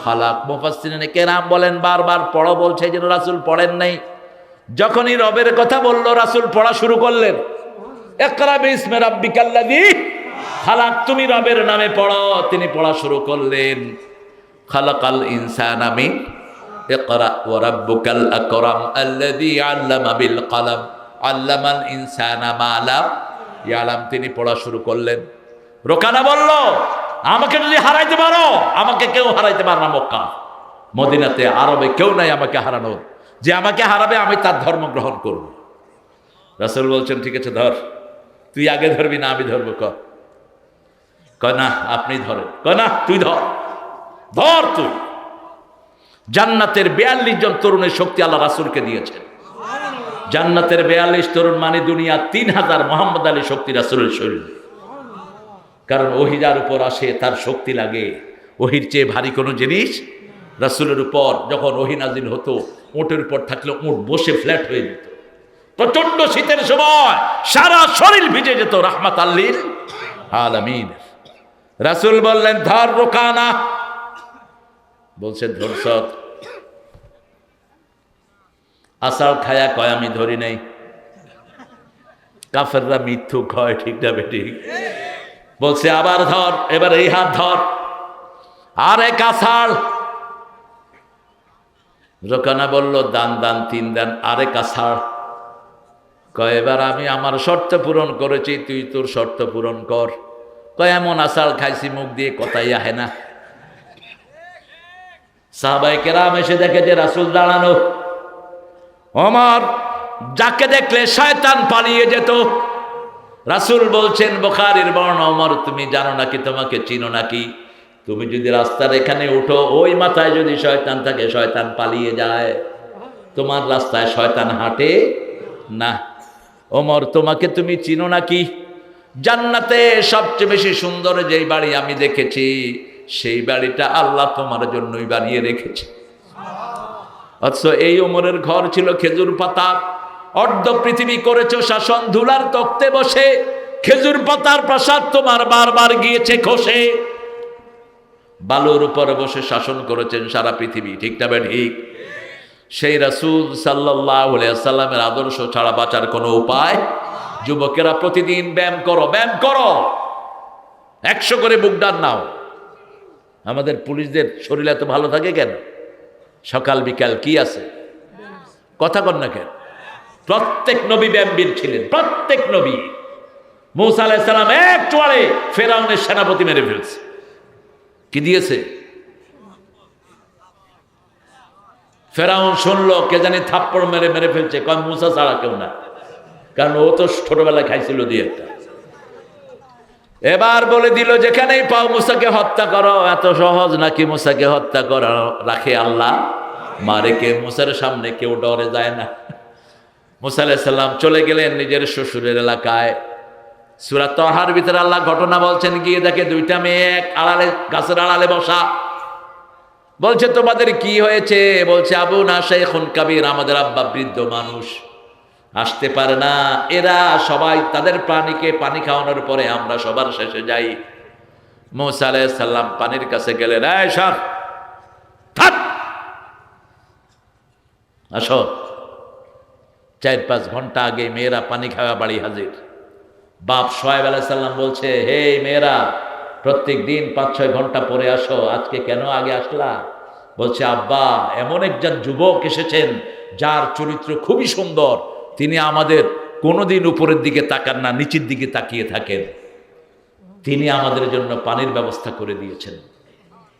খালাক। মুফাসসিরিনে কেরাম বলেন, বারবার পড়ো বলছে, যেন রাসূল পড়েন নাই। যখনই রবের কথা বলল, রাসূল পড়া শুরু করলেন, ইকরা বিসমি রাব্বিকাল্লাযী খালাক, তুমি রবের নামে পড়ো। তিনি পড়া শুরু করলেন, খালাকাল ইনসানা মিন ইকরা ওয়া রাব্বুকাল আকরাম আল্লাযী আল্লামা বিল কলম আল্লামাল ইনসানা মা লাম ইয়ালাম। তিনি পড়া শুরু করলেন। রোকানা বলল, আমাকে যদি হারাইতে পারো, আমাকে কেউ হারাইতে পারে না। মক্কা মদিনাতে আরবে কেউ নাই আমাকে হারানোর। যে আমাকে হারাবে, আমি তার ধর্ম গ্রহণ করব। রাসূল বলছেন, ঠিক আছে ধর। তুই আগে ধরবি না আমি ধরবো? কয় না, আপনি ধরেন। কয় না, তুই ধর, ধর তুই। জান্নাতের 42 জন তরুণের শক্তি আল্লাহ রাসূলকে দিয়েছেন। জান্নাতের 42 তরুণ মানে দুনিয়া 3000 মোহাম্মদ আলী শক্তি রাসূলের শরীরে। কারণ ওহী যার উপর আসে তার শক্তি লাগে, ওহীর চেয়ে ভারী কোনো জিনিস রাসূলের উপর যখন ওহী নাজিল হতো, উটের উপর থাকলে উট বসে ফ্ল্যাট হয়ে যেত। প্রচন্ড শীতের সময় সারা শরীর ভিজে যেত রাহমাতাল লিল আলামিন। রাসূল বললেন ধর রোকানা, বলছে ধরছ। আসাল খায়া কয় আমি ধরি নাই। কাফেররা মিথ্যু কয়, ঠিক না বেঠিক? বলছে আবার ধর, এবার এই হাত ধর, আরে কাছাড়। রোকানা বলল দান দান 3 দান, আরে কাছাড়। কয় এবার আমি আমার শর্ত পূরণ করেছি, তুই তোর শর্ত পূরণ কর। কয় এমন আসাল খাইছি মুখ দিয়ে কথাই আহে না। সাহাবায়ে কেরাম এসে দেখে যে রাসূল দাঁড়ানো। ওমর যাকে দেখলে শয়তান পালিয়ে যেত। রাসূল বলছেন বুখারীর বর্ণনা, ওমর তুমি জানো নাকি, তোমাকে চিনো নাকি? তুমি যদি রাস্তার এখানে উঠো, ওই মাথায় যদি শয়তান থাকে, শয়তান পালিয়ে যায়। তোমার রাস্তায় শয়তান হাঁটে না। ওমর তোমাকে তুমি চিনো নাকি? জান্নাতে সবচেয়ে বেশি সুন্দর যেই বাড়ি আমি দেখেছি, সেই বাড়িটা আল্লাহ তোমার জন্যই বানিয়ে রেখেছে। অথচ এই ওমরের ঘর ছিল খেজুর পাতা। অর্ধ পৃথিবী করেছো শাসন, ধুলার তক্তে বসে। খেজুর পাতার প্রাসাদ তোমার বারবার গিয়েছে খসে। বালুর উপরে বসে শাসন করেছেন সারা পৃথিবী, ঠিক না ঠিক? সেই রাসূল সাল্লাল্লাহু আলাইহি ওয়াসাল্লামের আদর্শ ছাড়া বাঁচার কোনো উপায়। যুবকেরা প্রতিদিন ব্যায়াম করো, ব্যায়াম করো, 100 করে বুক ডান নাও। আমাদের পুলিশদের শরীর এত ভালো থাকে কেন? সকাল বিকাল কি আছে? কথা কন না কেন? প্রত্যেক নবী ব্যায়ামবীর ছিলেন, প্রত্যেক নবী। মূসা আলাইহিস সালাম এক চোয়ালে ফেরাউনের সেনাপতি মেরে ফেলছে। কি দিয়েছে? ফেরাউন শুনলো কে জানি থাপ্পড় মেরে মেরে ফেলছে, কয় মূসা ছাড়া কেউ না, কারণ ও তো ছোটবেলায় খাইছিল দিয়ে একটা। এবার বলে দিল যেখানেই পাও মূসাকে হত্যা করো। এত সহজ নাকি মূসাকে হত্যা করা? রাখে আল্লাহ, মারে কে? মূসার সামনে কেউ ডরে যায় না। মূসা আলাইহিস সালাম চলে গেলেন নিজের শ্বশুরের এলাকায়। সূরা তাহার ভিতরে আল্লাহ ঘটনা বলছেন, গিয়ে দেখে 2টা মেয়ে এক আড়ালে, গাছের আড়ালে বসা। বলছে তোমাদের কি হয়েছে? বলছে আবু না শাইখুন কাবীর, আমাদের আব্বা বৃদ্ধ মানুষ, আসতে পারে না। এরা সবাই তাদের প্রাণীকে পানি খাওয়ানোর পরে আমরা সবার শেষে যাই। মূসা আলাইহিস সালাম পানির কাছে গেলেন, এই সর, থাক, আসো। 4-5 ঘন্টা আগে মেয়েরা পানি খাওয়া বাড়ি হাজির। বাপ শুআয়ব আলাইহিস সালাম বলছে, হে মেয়েরা, প্রত্যেক দিন 5-6 ঘন্টা পরে আসো, আজকে কেন আগে আসলা? বলছে আব্বা, এমন একজন যুবক এসেছেন যার চরিত্র খুবই সুন্দর, তিনি আমাদের কোনোদিন উপরের দিকে তাকান না, নিচের দিকে তাকিয়ে থাকেন, তিনি আমাদের জন্য পানির ব্যবস্থা করে দিয়েছেন।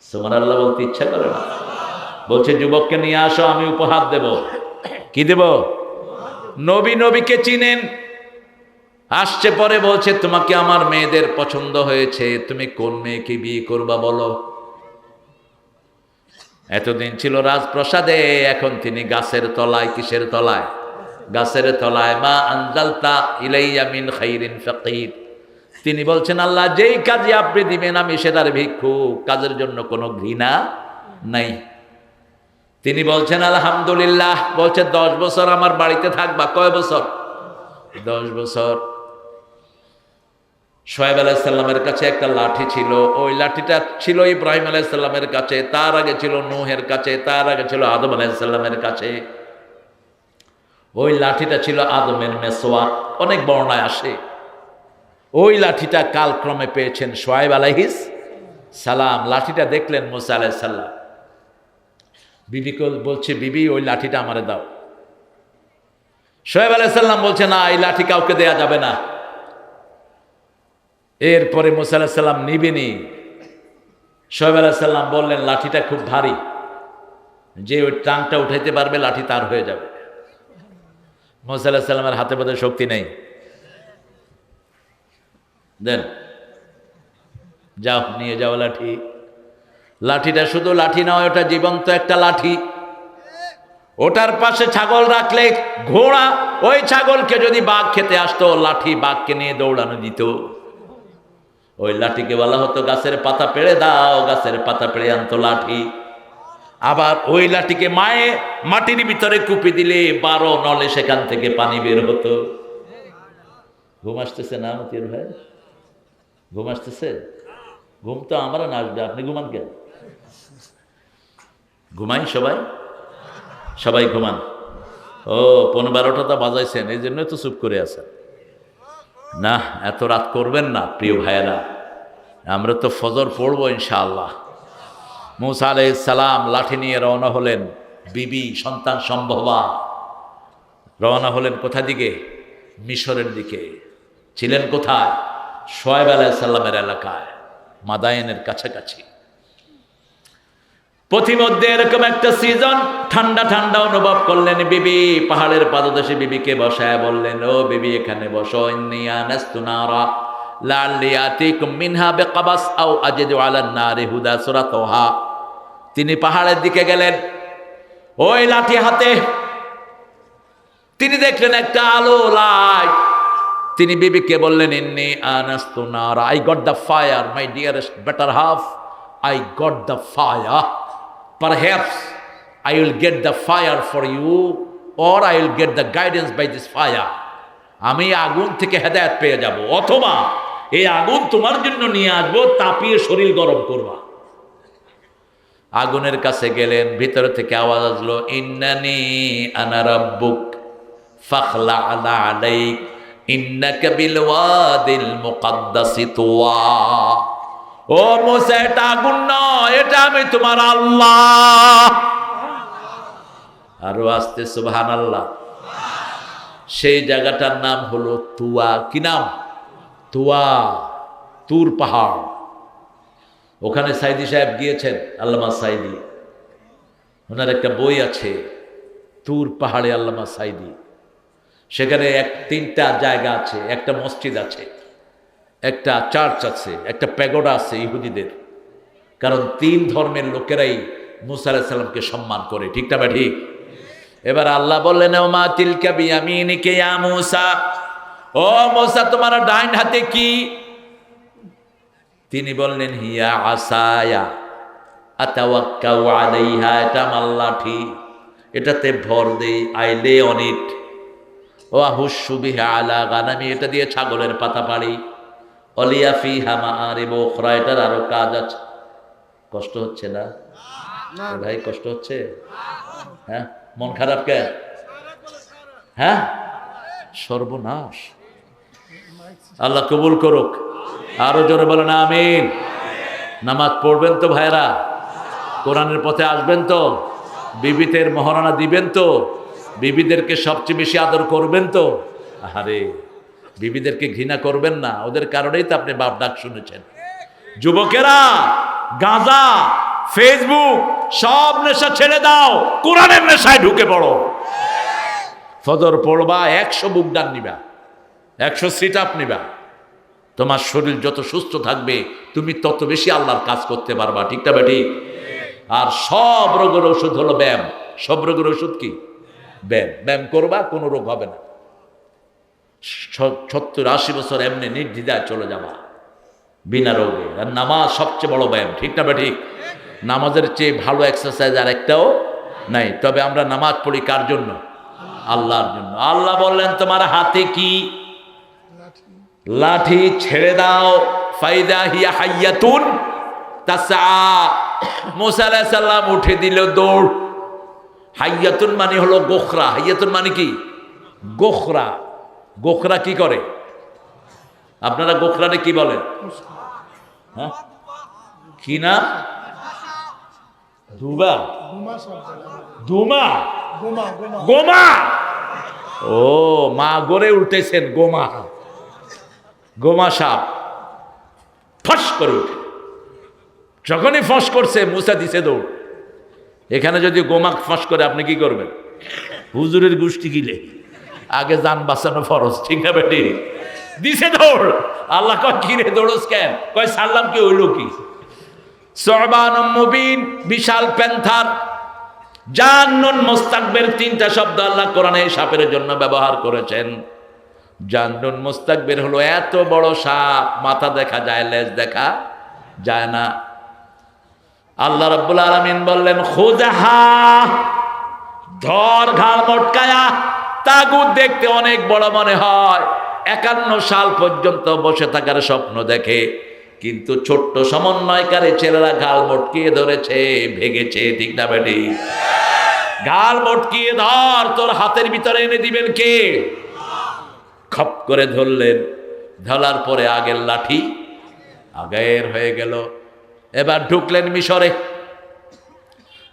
সুবহানাল্লাহ বলতে ইচ্ছা করে না? বলছে যুবককে নিয়ে আসো, আমি উপহার দেব। কি দেব? নবী নবীকে চিনেন। আসছে পরে বলছে তোমাকে আমার মেয়েদের পছন্দ হয়েছে, তুমি কোন মেয়েকে বিয়ে করবা বলো। এতদিন ছিল রাজপ্রাসাদে, এখন তিনি গাছের তলায়। কিসের তলায়? গাছের তলায়। মা আনজালতা ইলাইয়া মিন খাইরিন ফাকির। তিনি বলছেন আল্লাহ যেই কাজে আপনি দিবেন আমি সেটার ভিক্ষুক, কাজের জন্য কোনো ঘৃণা নাই। তিনি বলছেন আলহামদুলিল্লাহ। বলছে 10 বছর আমার বাড়িতে থাকবা। কয় বছর? 10 বছর। শুআয়ব আলাইহিস সালামের কাছে একটা লাঠি ছিল, ওই লাঠিটা ছিল ইব্রাহিম আলাইহিস সালামের কাছে, তার আগে ছিল নূহের কাছে, তার আগে ছিল আদম আলাইহিস সালামের কাছে। ওই লাঠিটা ছিল আদমের মেসওয়াক। অনেক বর্ণনায় আসে ওই লাঠিটা কালক্রমে পেয়েছেন শুআয়ব আলাইহিস সালাম। লাঠিটা দেখলেন মূসা আলাইহিস সালাম। বিবিকে বলছে, বিবি ওই লাঠিটা আমারে দাও। শুআয়ব আলাইহিস সালাম বলছে না, এই লাঠি কাউকে দেয়া যাবে না। এরপরে মূসা আলাইহিস সালাম নিবেনি। শুআয়ব আলাইহিস সালাম বললেন লাঠিটা খুব ভারী, যে ওই টাংটা উঠাইতে পারবে লাঠি তার হয়ে যাবে। মূসা আলাইহিস সালামের হাতে বোধহয় শক্তি নেই। দেন, যাও নিয়ে যাও লাঠি। লাঠিটা শুধু লাঠি নয়, ওটা জীবন্ত একটা লাঠি। ওটার পাশে ছাগল রাখলে ঘোড়া, ওই ছাগলকে যদি বাঘ খেতে আসতো, লাঠি বাঘকে নিয়ে দৌড়ানো দিত। ওই লাঠিকে বলা হতো গাছের পাতা পেড়ে দাও, গাছের পাতা পেড়ে আনতো লাঠি। আবার ওই লাঠিকে মাটির ভিতরে কুপি দিলে 12 নলে সেখান থেকে পানি বের হতো। ঘুম আসতেছে না মতির ভাই? ঘুম আসতেছে? ঘুম তো আমরা না আসবে, আপনি ঘুমান কেন? ঘুমাই সবাই, সবাই ঘুমান। ও 15-12টা তো বাজাইছেন, এই জন্যই তো চুপ করে আছেন। না, এত রাত করবেন না প্রিয় ভাইয়েরা, আমরা তো ফজর পড়বো ইনশাআল্লাহ। মুসা আলাইহিস সালাম লাঠি নিয়ে রওনা হলেন, বিবি সন্তান সম্ভবা রওনা হলেন কোথা দিকে? মিশরের দিকে। ছিলেন কোথায়? শোয়েব আলাইহিস সালামের এলাকায়, মাদায়েনের কাছাকাছি। পথিমধ্যে এরকম একটা সিজন, ঠান্ডা ঠান্ডা অনুভব করলেন। বিবি পাহাড়ের পাদদেশে বিবিকে বসায় বললেন, ও বিবি এখানে বসো, ইন্নী আনাস্তু নারা লাআল্লি আতিকুম মিনহা বিকাবাস আও আজিদু আলান নারি হুদা, সূরা তাহা। তিনি পাহাড়ের দিকে গেলেন, ওই লাঠি হাতে। তিনি দেখলেন একটা আলো, লাইট। তিনি বিবিকে বললেন, ইন্নী আনাস্তু নারা, I got the fire my dearest better half, I got the fire. Perhaps I will get the fire for you, or I will get the guidance by this fire. আমি আগুন থেকে হেদায়েত পেয়ে যাব, অথবা এই আগুন তোমার জন্য নিয়ে আসবো, তাপিয়ে শরীর গরম করবা। আগুনের কাছে গেলেন, ভিতর থেকে আওয়াজ আসলো, ইন্নানি আনা রাব্বুক ফাখলা আলাইক ইন্নাকা বিল ওয়াদিল মুকাদ্দাসি তুওয়া। ও মুসা, এটা আগুন নয়, এটা আমি তোমার আল্লাহ। আরো আসতে সুবহানাল্লাহ। সেই জায়গাটার নাম হলো তুয়া। কি নাম? তুয়া, তুর পাহাড়। ওখানে সাইদি সাহেব গিয়েছেন, আল্লামা সাইদি। ওনার একটা বই আছে, তুর পাহাড়ে আল্লামা সাইদি। সেখানে 3টা জায়গা আছে, একটা মসজিদ আছে, একটা চার্চ আছে, একটা প্যাগোডা আছে ইহুদিদের। কারণ 3 ধর্মের লোকেরাই মুসা আলাইহিস সালামকে সম্মান করে, ঠিক না? ঠিক। এবার আল্লাহ বললেন, ও মা তিলকা বিয়ামিনিকা ইয়া মুসা, ও মুসা তোমার ডাইন হাতে কি? তিনি বললেন, হিয়া আসায়া আতাওয়াক্কাউ আলাইহা, এটা আমার লাঠি, এটাতে ভর দেই, আই লে অন ইট, ও আহুশু বিহা আলা গানামি, এটা দিয়ে ছাগলের পাতা পাড়ি, অলিয়া ফিহা মাআরিব উখরা, এটার আরো কাজ আছে। কষ্ট হচ্ছে না ভাই? কষ্ট হচ্ছে? হ্যাঁ, মন খারাপ কেন? হ্যাঁ, সর্বনাশ। আল্লাহ কবুল করুক। আরো জোরে বলেন আমিন। নামাজ পড়বেন তো ভাইরা? কোরআনের পথে আসবেন তো? বিবিদের মহারণা দিবেন তো? বিবিদেরকে সবচেয়ে বেশি আদর করবেন তো? আরে বিবিদেরকে ঘৃণা করবেন না, ওদের কারণেই তো আপনি বাপ ডাক শুনেছেন। যুবকেরা, গাঁজা, ফেসবুক সব নেশা ছেড়ে দাও, কোরআনের নেশায় ঢুকে পড়ো। ফজর পড়বা, 100 বুক ডান নিবা, 100 সিট আপ নিবা। তোমার শরীর যত সুস্থ থাকবে, তুমি তত বেশি আল্লাহর কাজ করতে পারবা, ঠিক না বেটি? আর সব রোগের ওষুধ হলো ব্যায়াম। সব রোগের ওষুধ কি? ব্যায়াম। ব্যায়াম করবা, কোনো রোগ হবে না। 70-80 বছর এমনি নির্দ্বিধায় চলে যাবা বিনা রোগে। আর নামাজ সবচেয়ে বড় ব্যায়াম, ঠিক না বেঠিক? নামাজের চেয়ে ভালো এক্সারসাইজ আর একটাও নাই। তবে আমরা নামাজ পড়ি কার জন্য? আল্লাহর জন্য। আল্লাহ বললেন, তোমার হাতে কি? লাঠি। ছেড়ে দাও। ফাইদা হিয়া হাইয়াতুন তাসআ। মুসা আলাইহিস সালাম উঠে দিল দৌড়। হাইয়াতুন মানে হলো গোখরা। হাইয়াতুন মানে কি? গোখরা। গোখরা কি করে? আপনারা গোখরারে কি বলেন? হ্যাঁ, কি না? দুবা, দুমা, গোমা। ও মা গড়ে উঠেছেন, গোমা। গোমা সাপ ফস করে উঠে। যখনই ফস করছে, মুসা দিছে দৌড়। এখানে যদি গোমা ফস করে, আপনি কি করবেন? হুজুরের গোষ্ঠী গিলে আগে যান বাঁচানো ফরজ, ঠিক না বেটি? দিছে দৌড়। আল্লাহ কয়, কি রে দৌড়স কেন? কয় সারলাম, কি হইল কি? সুবানুম মুবিন, বিশাল প্যান্থার। জান্নুন মুস্তাকবির, তিনটা শব্দ আল্লাহ কোরআনে সাপের জন্য ব্যবহার করেছেন। জান্নুন মুস্তাকবির হলো এত বড় সাপ, মাথা দেখা যায়, লেজ দেখা যায় না। আল্লাহ রাব্বুল আলামিন বললেন খুযহা, ধর, ঘাড় মটকায়া। তাগুত দেখতে অনেক বড় মনে হয়, 51 সাল পর্যন্ত বসে থাকার স্বপ্ন দেখে, কিন্তু ছোট্ট সমন্বয়কারী ছেলেরা ঘাল মটকিয়ে ধরেছে, ভেগেছে। ঠিক না বেটি? ঘাল মটকিয়ে ধর, তোর হাতের ভিতরে এনে দিবেন কে? খপ করে ধরলেন, ধরার পরে আগের লাঠি আগের হয়ে গেল। এবার ঢুকলেন মিশরে।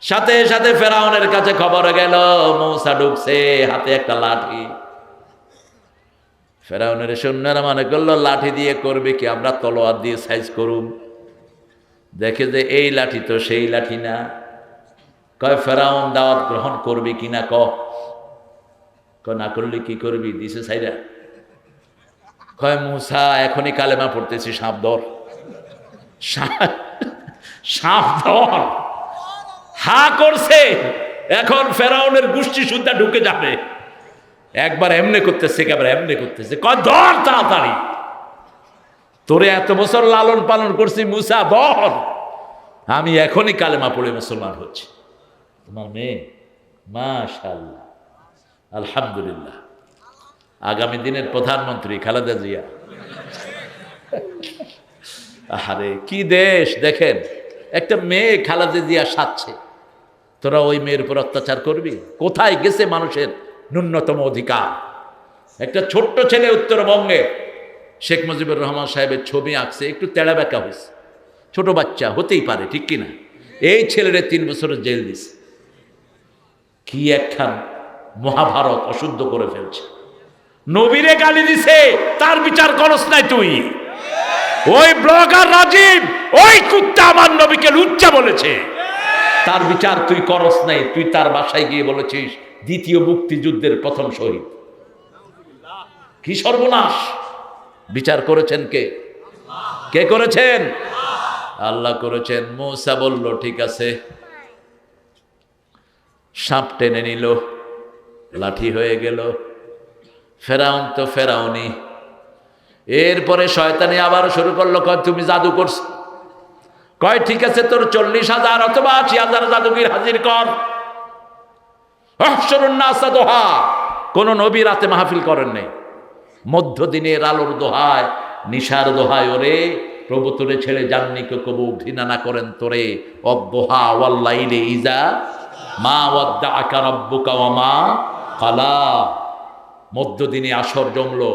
সাথে সাথে ফেরাউনের কাছে খবর গেল মূসা ঢুকছে, হাতে একটা লাঠি। ফেরাউনের সৈন্যরা মনে করলো লাঠি দিয়ে করবে কি, আমরা তলোয়ার দিয়ে সাইজ করুম। দেখে যে এই লাঠি তো সেই লাঠি না। কয় ফেরাউন দাওয়াত গ্রহণ করবি কিনা, না করলে কি করবি? দিছে সাইরা। কয় মূসা এখনই কালেমা পড়তেছি, সাপ ধর, সাপ ধর। হা করছে, এখন ফেরাউনের গোষ্ঠী সুদ্ধা ঢুকে যাবে। একবার এমনি করতেছে, একবার এমনি করতেছে। কয় ধর তাড়াতাড়ি, তোরে এত বছর লালন পালন করছি মূসা, ধর। আমি এখনই কালেমা পড়ে মুসলমান হচ্ছি। তোমার মেয়ে, মাশাআল্লাহ, আলহামদুলিল্লাহ, আগামী দিনের প্রধানমন্ত্রী খালেদা জিয়া। আরে কি দেশ দেখেন, একটা মেয়ে খালেদা জিয়া সাজছে, তোরা ওই মেয়ের উপর অত্যাচার করবি? কোথায় গেছে মানুষের ন্যূনতম অধিকার? একটা ছোট্ট ছেলে উত্তরবঙ্গে শেখ মুজিবুর রহমান সাহেবের ছবি আঁকছে, একটু তেড়া বেঁকা হয়েছে, ছোট বাচ্চা হতেই পারে, ঠিক কিনা? এই ছেলেরে 3 বছরের জেল দিছে। কি একখান মহাভারত অশুদ্ধ করে ফেলছে। নবীরে গালি দিছে, তার বিচার করস নাই তুই? ওই ব্লগার রাজীব, ওই কুত্তা আমার নবীকে লুচ্চা বলেছে, তার বিচার তুই করস নাই। তুই তার বাসায় গিয়ে বলেছিস দ্বিতীয় মুক্তিযুদ্ধের প্রথম শহীদ। কি সর্বনাশ! বিচার করেছেন কে? কে করেছেন? আল্লাহ করেছেন। মূসা বলল ঠিক আছে, সাপ টেনে নিল, লাঠি হয়ে গেল। ফেরাউন তো ফেরাউনি। এরপরে শয়তানি আবার শুরু করলো, কয় তুমি জাদু করছো। কয় ঠিক আছে, তোর 40,000 অথবা 80,000 জাদুগির হাজির কর। কোন নবী রাতে মাহফিল করেন নাই, মধ্যদিনের আলোর দোহায়, নিশার দোহায়, ওরে প্রভু তোরে ছেড়ে যাননি কবু, ঘৃণা না করেন তোরে। অদ্দোহা ওয়াল্লাইলি ইজা মা ওয়াদ্দাআকা রাব্বুকা ওয়া মা ক্বালা। মধ্যদিনে আসর জমলো,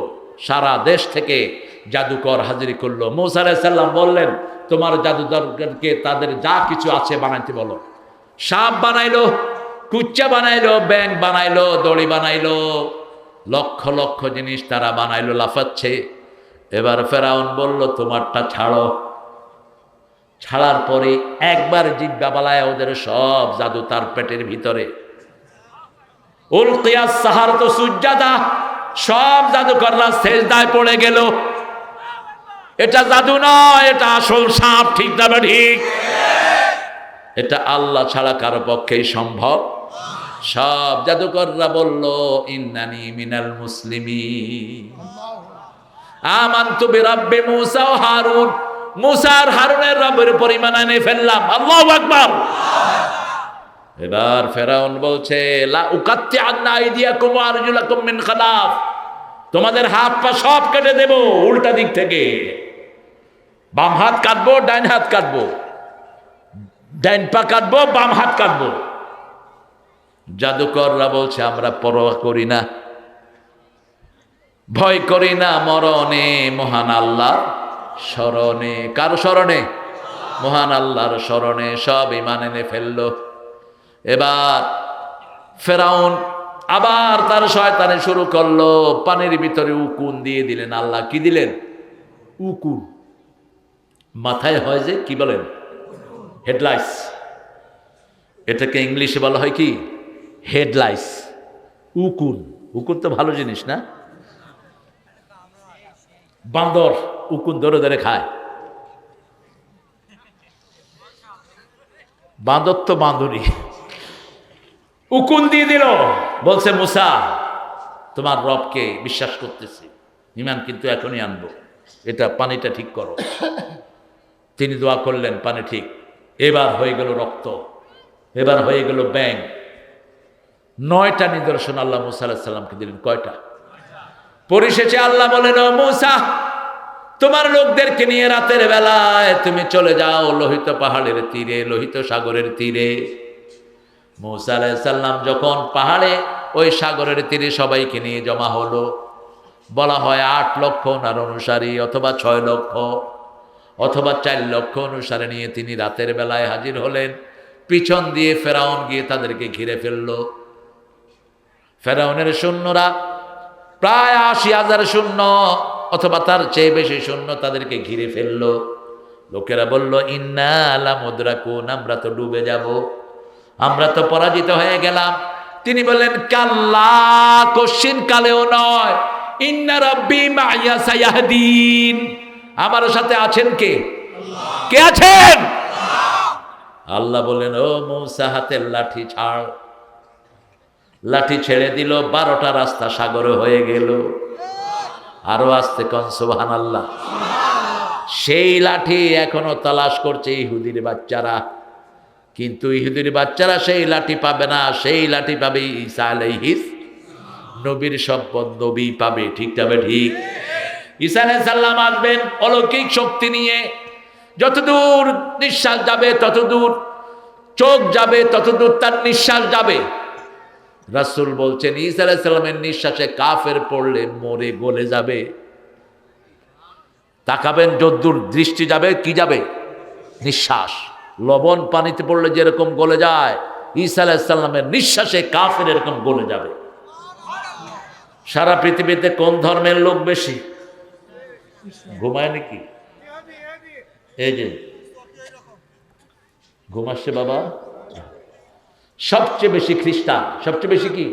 সারা দেশ থেকে জাদুকর হাজিরি করলো। মূসা আলাইহিস সালাম বললেন তোমার জাদুকরকে তাদের যা কিছু আছে বানাইতে বলো। সাপ বানাইলো, কুচ্চা বানাইলো, ব্যাং বানাইলো, দড়ি বানাইলো, লক্ষ লক্ষ জিনিস তারা বানাইলো, লাফাচ্ছে। এবার ফেরাউন বলল তোমারটা ছাড়ো। ছাড়ার পরে একবার জিব্বা বালায় ওদের সব জাদু তার পেটের ভিতরে। উলকিয়াস সাহারাতু সুজদাা, সব জাদুকররা সেজদায় পড়ে গেল। এটা জাদু নয়, এটা আসল সাপ। ঠিক না ঠিক? এটা আল্লাহ ছাড়া কারো পক্ষেই সম্ভব। সব জাদুকররা বলল ইন্নানি মিনাল মুসলিমিন, আমানতু বিরাব্বি মূসা ও হারুন। মূসা আর হারুনের রবের উপর ঈমান এনে ফেললাম। আল্লাহু আকবার। এবার ফেরাউন বলছে লা উকাত্তিআন্না আইদিয়াকুম ওয়া আরজুলাকুম মিন খিলাফ, তোমাদের হাত পা সব কেটে দেব উল্টা দিক থেকে। বাম হাত কাটবো, ডাইন হাত কাটবো, ডাইন পা কাটবো, বাম হাত কাটবো। জাদুকররা বলছে আমরা পরোয়া করি না, ভয় করি না মরণে, মহান আল্লাহর স্মরণে। কার স্মরণে? মহান আল্লাহর স্মরণে সব ঈমান এনে ফেললো। এবার ফেরাউন আবার তার শয়তানি শুরু করলো, পানির ভিতরে উকুন দিয়ে দিলেন। আল্লাহ কি দিলেন? উকুন। মাথায় হয় যে কি বলেন, হেডলাইটস। এটাকে ইংলিশে বলা হয় কি? হেডলাইটস। উকুন, উকুন তো ভালো জিনিস না? বান্দর উকুন ধরে ধরে খায়। বাঁদর তো বাঁদরই, উকুন দিয়ে দিল, বলছে মুসা তোমার রবকে বিশ্বাস করতেছি, ইমান কিন্তু এখনই আনবো, এটা পানিটা ঠিক করো। তিনি দোয়া করলেন, পানি ঠিক, এবার হয়ে গেল রক্ত, এবার হয়ে গেল ব্যাং। 9টা নিদর্শন আল্লাহ মুসা আলাইহিস সালামকে দিলেন। কয়টা? পরিশেষে আল্লাহ বলেন, ও মুসা তোমার লোকদেরকে নিয়ে রাতের বেলায় তুমি চলে যাও লোহিত পাহাড়ের তীরে, লোহিত সাগরের তীরে। মুসা আলাইহিস সালাম যখন পাহাড়ে ওই সাগরের তীরে সবাইকে নিয়ে জমা হলো, বলা হয় 8 লক্ষ ওনার অনুসারী, অথবা 6 লক্ষ, অথবা 4 লক্ষ অনুসারে নিয়ে তিনি রাতের বেলায় হাজির হলেন। পিছন দিয়ে ফেরাউন গিয়ে তাদেরকে ঘিরে ফেলল। ফেরাউনের সৈন্যরা প্রায় 80,000 সৈন্য অথবা তার চেয়ে বেশি সৈন্য তাদেরকে ঘিরে ফেলল। লোকেরা বলল, ইন্না লামুদরাকুন, আমরা তো ডুবে যাব, আমরা তো পরাজিত হয়ে গেলাম। তিনি বললেন, কাল্লা, কশ্চিন কালেও নয়, ইন্না রাব্বি মাইয়া সায়াহদিন, আমার সাথে আছেন কে? কে আছেন? আল্লাহ বললেন, ও মুসা হাতের লাঠি ছাড়। লাঠি ছেড়ে দিল, 12টা রাস্তা সাগরে হয়ে গেল। আরো আসতে কন সুবহানাল্লাহ। সেই লাঠি এখনো তালাশ করছে ইহুদির বাচ্চারা, কিন্তু ইহুদির বাচ্চারা সেই লাঠি পাবে না, সেই লাঠি পাবে ঈসা আলাইহিস, নবীর সম্পদ নবী পাবে। ঠিক তবে ঠিক। ঈসা আলাইহিস সালাম আসবেন অলৌকিক শক্তি নিয়ে, যতদূর নিঃশ্বাস যাবে ততদূর চোখ যাবে, ততদূর তার নিঃশ্বাস যাবে। রাসূল বলছেন, ঈসা আলাইহিস সালামের নিঃশ্বাসে কাফের পড়লে মরে গলে যাবে। তাকাবেন, যদ্দূর দৃষ্টি যাবে, কি যাবে? নিঃশ্বাস। লবণ পানিতে পড়লে যেরকম গলে যায়, ঈসা আলাইহিস সালামের নিঃশ্বাসে কাফের এরকম গলে যাবে। সারা পৃথিবীতে কোন ধর্মের লোক বেশি? ঘুমায় নাকি? এই যে ঘুমাচ্ছে বাবা। সবচেয়ে বেশি খ্রিস্টান, সবচেয়ে বেশি কি?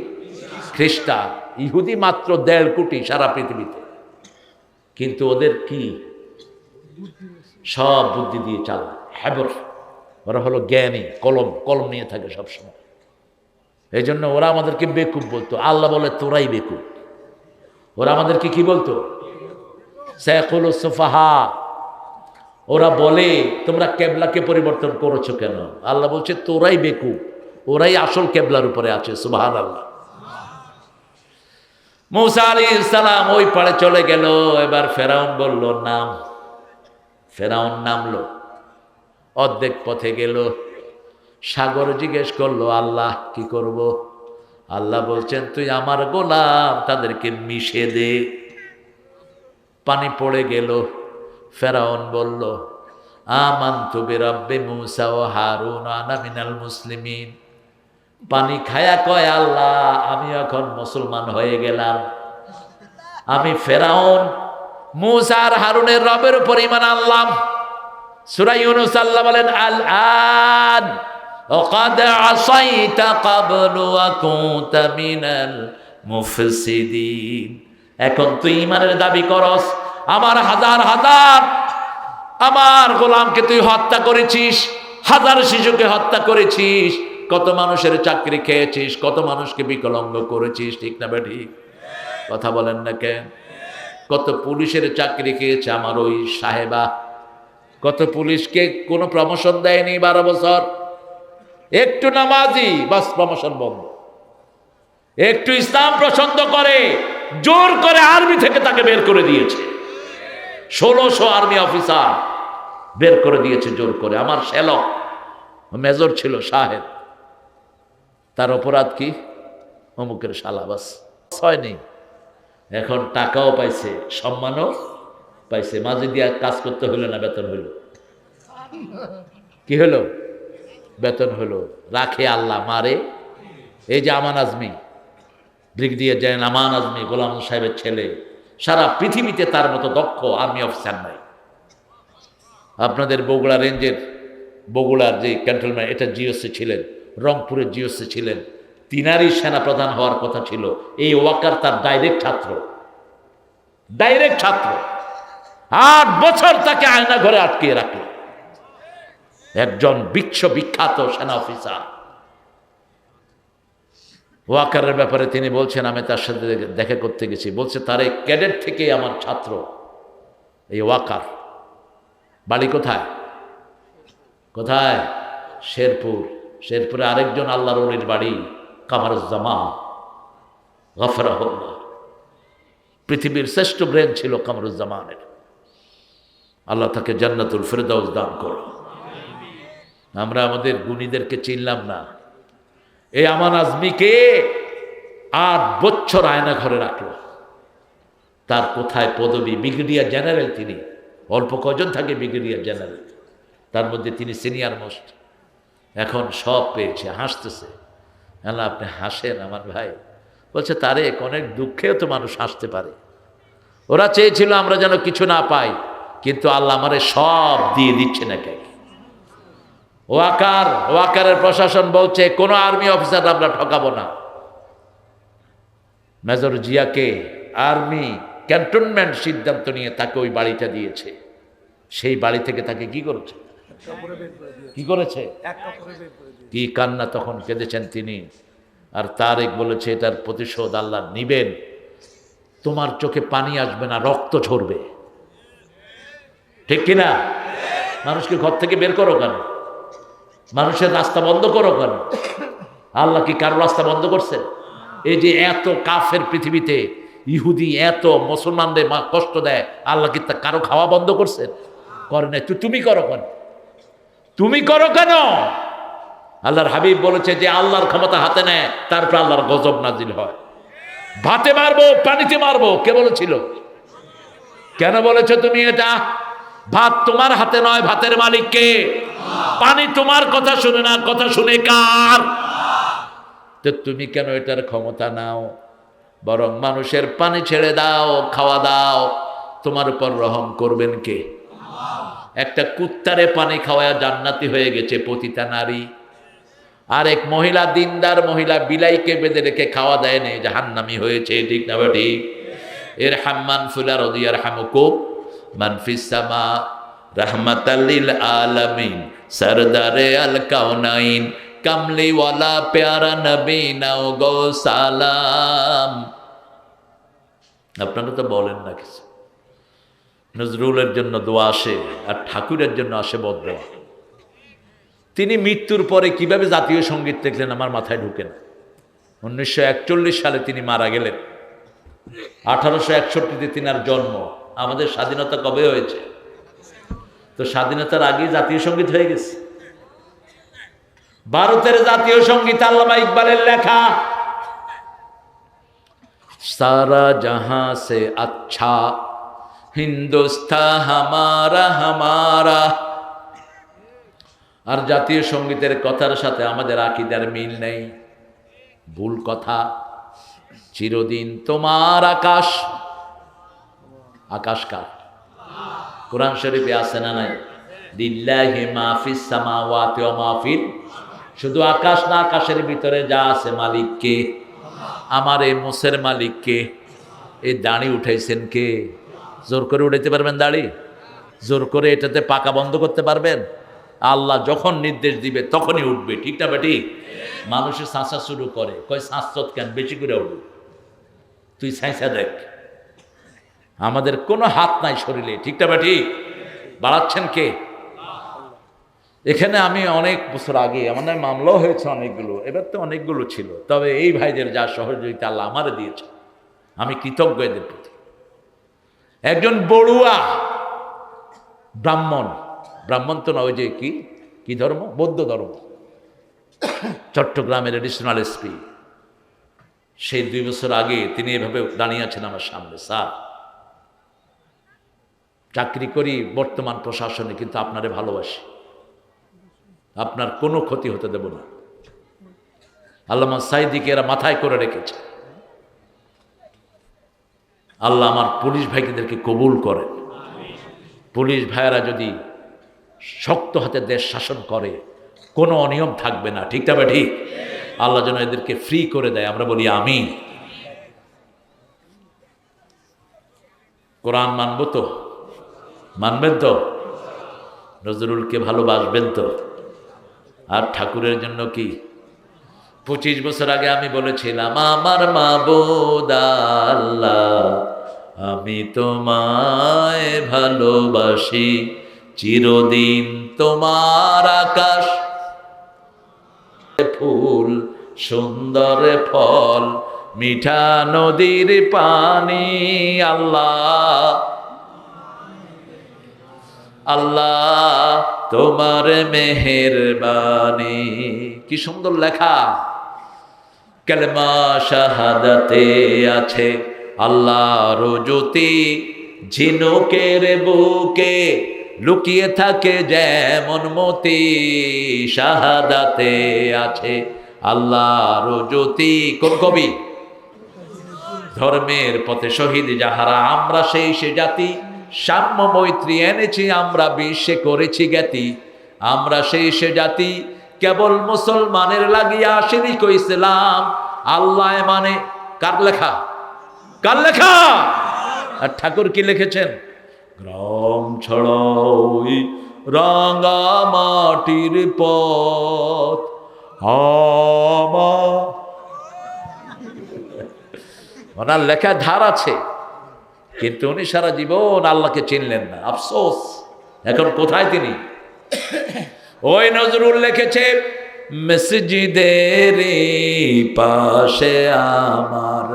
খ্রিস্টান। ইহুদি মাত্র 1.5 কোটি সারা পৃথিবীতে, কিন্তু ওদের কি সব বুদ্ধি দিয়ে চালায়, হ্যাবর। ওরা হলো জ্ঞানী, কলম নিয়ে থাকে সবসময়। এই জন্য ওরা আমাদেরকে বেকুব বলতো, আল্লাহ বলে তোরাই বেকুব। ওরা আমাদেরকে কি বলতো? সাইকুল সুফাহা। ওরা বলে তোমরা কেবলাকে পরিবর্তন করেছো কেন? আল্লাহ বলছে তোরাই বেকুব, ওরাই আসল কেবলার উপরে আছে। সুবহানাল্লাহ। মুসা আলাইহিস সালাম ওই পাড়ে চলে গেল। এবার ফেরাউন বলল নাম। ফেরাউন নামলো, অর্ধেক পথে গেল, সাগর জিজ্ঞেস করলো, আল্লাহ কি করব? আল্লাহ বলছেন, তুই আমার গোলাম, তাদেরকে মিশে দে। পানি পড়ে গেল। ফেরাউন বলল, আমানতু বিরাব্বি মুসা ওয়া হারুন আনা মিনাল মুসলিমিন। পানি খায়া কয়, আল্লাহ আমি এখন মুসলমান হয়ে গেলাম। আমি ফেরাউন মুসা আর হারুনের রবের উপর ঈমান আনলাম। সূরা ইউনূস আল্লাহ বলেন, আল আন ওয়াকাদ আসাইতা ক্বাবলু ওয়া কুনতা মিনাল মুফসিদিন। এখন তুই ঈমানের দাবি করস, আমার হাজার হাজার আমার গোলামকে তুই হত্যা করেছিস, হাজার শিশুকে হত্যা করেছিস, কত মানুষের চাকরি খেয়েছিস, কত মানুষকে বিকলাঙ্গ করেছিস। ঠিক না বেঠিক? কথা বলেন না কেন? কত পুলিশের চাকরি খেয়েছে আমার ওই সাহেবা, কত পুলিশকে কোনো প্রমোশন দেয়নি 12 বছর। একটু নামাজি, বাস প্রমোশন বন্ধ। একটু ইসলাম পছন্দ করে, জোর করে আর্মি থেকে তাকে বের করে দিয়েছে। 1600 আর্মি অফিসার বের করে দিয়েছে জোর করে। আমার শ্যালক মেজর ছিল সাহেব, তার অপরাধ কি? অমুকের শালা, বাস হয়নি। এখন টাকাও পাইছে, সম্মানও পাইছে। মাঝে দিয়া কাজ করতে হইল না, বেতন হইল। কি হলো? বেতন হলো। রাখে আল্লাহ, মারে। এই যে আমান আজমি, ব্রিগেডিয়ার জেনারেল আমান আজমি, গোলাম সাহেবের ছেলে, সারা পৃথিবীতে তার মতো দক্ষ আর্মি অফিসার নাই। আপনাদের বগুড়া রেঞ্জের, বগুড়ার যে ক্যান্টনমেন্ট, এটা জিওসি ছিলেন, রংপুরের জিওসি ছিলেন। তিনারই সেনা প্রধান হওয়ার কথা ছিল। এই ওয়াকার তার ডাইরেক্ট ছাত্র। 8 বছর তাকে আয়না ঘরে আটকিয়ে রাখলো। একজন বিখ্যাত সেনা অফিসার। ওয়াকারের ব্যাপারে তিনি বলছেন, আমি তার সাথে দেখা করতে গেছি। বলছে তার এই ক্যাডেট থেকে আমার ছাত্র এই ওয়াকার। বাড়ি কোথায়? কোথায়? শেরপুর। শেরপুরে আরেকজন আল্লাহর ওলির বাড়ি কামরুজ্জামান গফরাহুল্লাহ। পৃথিবীর শ্রেষ্ঠ ব্রেন ছিল কামরুজ্জামানের। আল্লাহ তাকে জান্নাতুল ফিরদাউস দান করো। আমরা আমাদের গুণীদেরকে চিনলাম না। এই আমান আজমিকে 8 বছর আয়না ঘরে রাখলো। তার কোথায় পদবী? Brigadier general. তিনি অল্প কজন থাকে ব্রিগেডিয়ার জেনারেল, তার মধ্যে তিনি সিনিয়র মোস্ট। এখন সব পেয়েছে, হাসতেছে। আল্লাহ আপনি হাসেন আমার ভাই। বলছে তারেক, অনেক দুঃখেও তো মানুষ হাসতে পারে। ওরা চেয়েছিল আমরা যেন কিছু না পাই, কিন্তু আল্লাহ আমারে সব দিয়ে দিচ্ছে না। কে? ওয়াকারের প্রশাসন বলছে কোনো আর্মি অফিসার আমরা ঠকাবো না। মেজর জিয়াকে আর্মি ক্যান্টনমেন্ট সিদ্ধান্ত নিয়ে তাকে ওই বাড়িটা দিয়েছে। সেই বাড়ি থেকে তাকে কি করেছে? কি করেছে? কি কান্না তখন কেঁদেছেন তিনি। আর তারেক বলেছে এটার প্রতিশোধ আল্লাহ নিবেন। তোমার চোখে পানি আসবে না, রক্ত ঝরবে। ঠিক কিনা? মানুষকে ঘর থেকে বের করো কেন? মানুষের রাস্তা বন্ধ করো কেন? আল্লাহ কি কারো রাস্তা বন্ধ করছে? এই যে এত কাফের পৃথিবীতে ইহুদি এত মুসলমানদের কষ্ট দেয়, আল্লাহ কি তা কারো খাওয়া বন্ধ করছে? করে নাই। তুমি করো কেন? তুমি করো কেন? আল্লাহর হাবিব বলেছে যে আল্লাহর ক্ষমতা হাতে নেয়, তারপর আল্লাহর গজব নাজিল হয়। ভাতে মারবো, পানিতে মারবো, কে বলেছিল? কেন বলেছো তুমি এটা? ভাত তোমার হাতে নয়, ভাতের মালিক কে? পানি তোমার কথা শুনে না, কথা শুনে কার? তো তুমি কেন এটার ক্ষমতা নাও? বরং মানুষের পানি ছেড়ে দাও, খাওয়া দাও। তোমার উপর রহম করবেন কে? একটা কুত্তারে পানি খাওয়ায় জান্নাতি হয়ে গেছে পতিতা নারী। আর এক মহিলা, দিনদার মহিলা, বিলাইকে বেঁধে রেখে খাওয়া দেয় নেই, জাহান্নামী হয়েছে। ঠিক না ঠিক? এর হাম্মান ফুলা রদিয়ার হামুকুম মান ফিস সামা রাহমাতাল লিল আলামিন সরদারে আল কাউনাইন কামলিওয়ালা প্যারা নবী নাও গো সালাম। আপনারা তো বলেন না কিছু। নজরুলের জন্য দোয়া আসে, আর ঠাকুরের জন্য আসে বদদোয়া। তিনি মৃত্যুর পরে কিভাবে জাতীয় সঙ্গীত দেখলেন আমার মাথায় ঢুকে না। 1941 সালে তিনি মারা গেলেন। 1861-তে তিনার জন্ম। আমাদের স্বাধীনতা কবে হয়েছে? তো স্বাধীনতার আগেই জাতীয় সঙ্গীত হয়ে গেছে। ভারতের জাতীয় সঙ্গীত আল্লামা ইকবালের লেখা। সারা জাহাঁ সে আচ্ছা হিন্দুস্তান হামারা হামারা। আর জাতীয় সঙ্গীতের কথার সাথে আমাদের আকীদার মিল নেই, ভুল কথা। চিরদিন তোমার আকাশ। আকাশ কার? কোরআন শরীফে আছে না নাই? লিল্লাহি মা ফিস সামাওয়াতি ওয়া মা ফিল। শুধু আকাশ না, আকাশের ভিতরে যা আছে মালিক কে? আমার এই মোষের মালিক কে? এই দাড়ি উঠাইছেন কে? জোর করে উঠাইতে পারবেন দাড়ি? জোর করে এটাতে পাকা বন্ধ করতে পারবেন? আল্লাহ যখন নির্দেশ দিবে তখনই উঠবে। ঠিক না বেটি? মানুষের শাঁসা শুরু করে, কয় শাঁসত কেন, বেশি করে উঠবে। তুই ছাঁচা দেখ। আমাদের কোনো হাত নাই শরীরে। ঠিক না বেটি? বাড়াচ্ছেন কে? এখানে আমি অনেক বছর আগে আমাদের মামলাও হয়েছে অনেকগুলো, এবার তো অনেকগুলো ছিল। তবে এই ভাইদের যা সহযোগিতা আল্লাহ আমারে দিয়েছে, আমি কৃতজ্ঞ এদের প্রতি। একজন বড়ুয়া ব্রাহ্মণ, ব্রাহ্মণ তো না, ওই যে কি ধর্ম? বৌদ্ধ ধর্ম। চট্টগ্রামের এডিশনাল এসপি। সেই 2 বছর আগে তিনি এভাবে দাঁড়িয়ে আছেন আমার সামনে। স্যার, চাকরি করি বর্তমান প্রশাসনে, কিন্তু আপনারে ভালোবাসি, আপনার কোনো ক্ষতি হতে দেব না। আল্লামা সাইদিকে এরা মাথায় করে রেখেছে। আল্লাহ আমার পুলিশ ভাইদেরকে কবুল করেন। পুলিশ ভাইয়েরা যদি শক্ত হাতে দেশ শাসন করে, কোনো অনিয়ম থাকবে না। ঠিক না ঠিক? আল্লাহ যেন এদেরকে ফ্রি করে দেয়, আমরা বলি আমিন। কোরআন মানব তো? মানবেন তো? নজরুলকে ভালোবাসবেন তো? আর ঠাকুরের জন্য কি? 25 বছর আগে আমি বলেছিলাম, আমার মাবুদ আল্লাহ, আমি তোমায় ভালোবাসি, চিরদিন তোমার আকাশ ফুল, সুন্দর ফল, মিঠা নদীর পানি। আল্লাহ আল্লাহ তোমার মেহেরবানি। কি সুন্দর লেখা! কালেমা শাহাদাতে আছে আল্লাহর জ্যোতি, ঝিনুকের বুকে লুকিয়ে থাকে যেমন মতি। শাহাদাতে আছে আল্লাহর জ্যোতি। কোন কবি? ধর্মের পথে শহীদ যাহারা, আমরা সেই সে জাতি, সাম্য মৈত্রী এনেছি আমরা, বিশ্বে করেছি জ্ঞাতি। আমরা সেই সে জাতি, কেবল মুসলমানের লাগিয়া আসেনি কো ইসলাম। আল্লাহ মানে কার লেখা? কার লেখা? আর ঠাকুর কি লিখেছেন? গ্রাম ছড়াই রাঙা মাটির পথ আমার। ওনার লেখা ধার আছে, কিন্তু উনি সারা জীবন আল্লাহকে চিনলেন না। আফসোস, এখন কোথায় তিনি? ওই নজরুল লিখেছে, মসজিদের পাশে আমার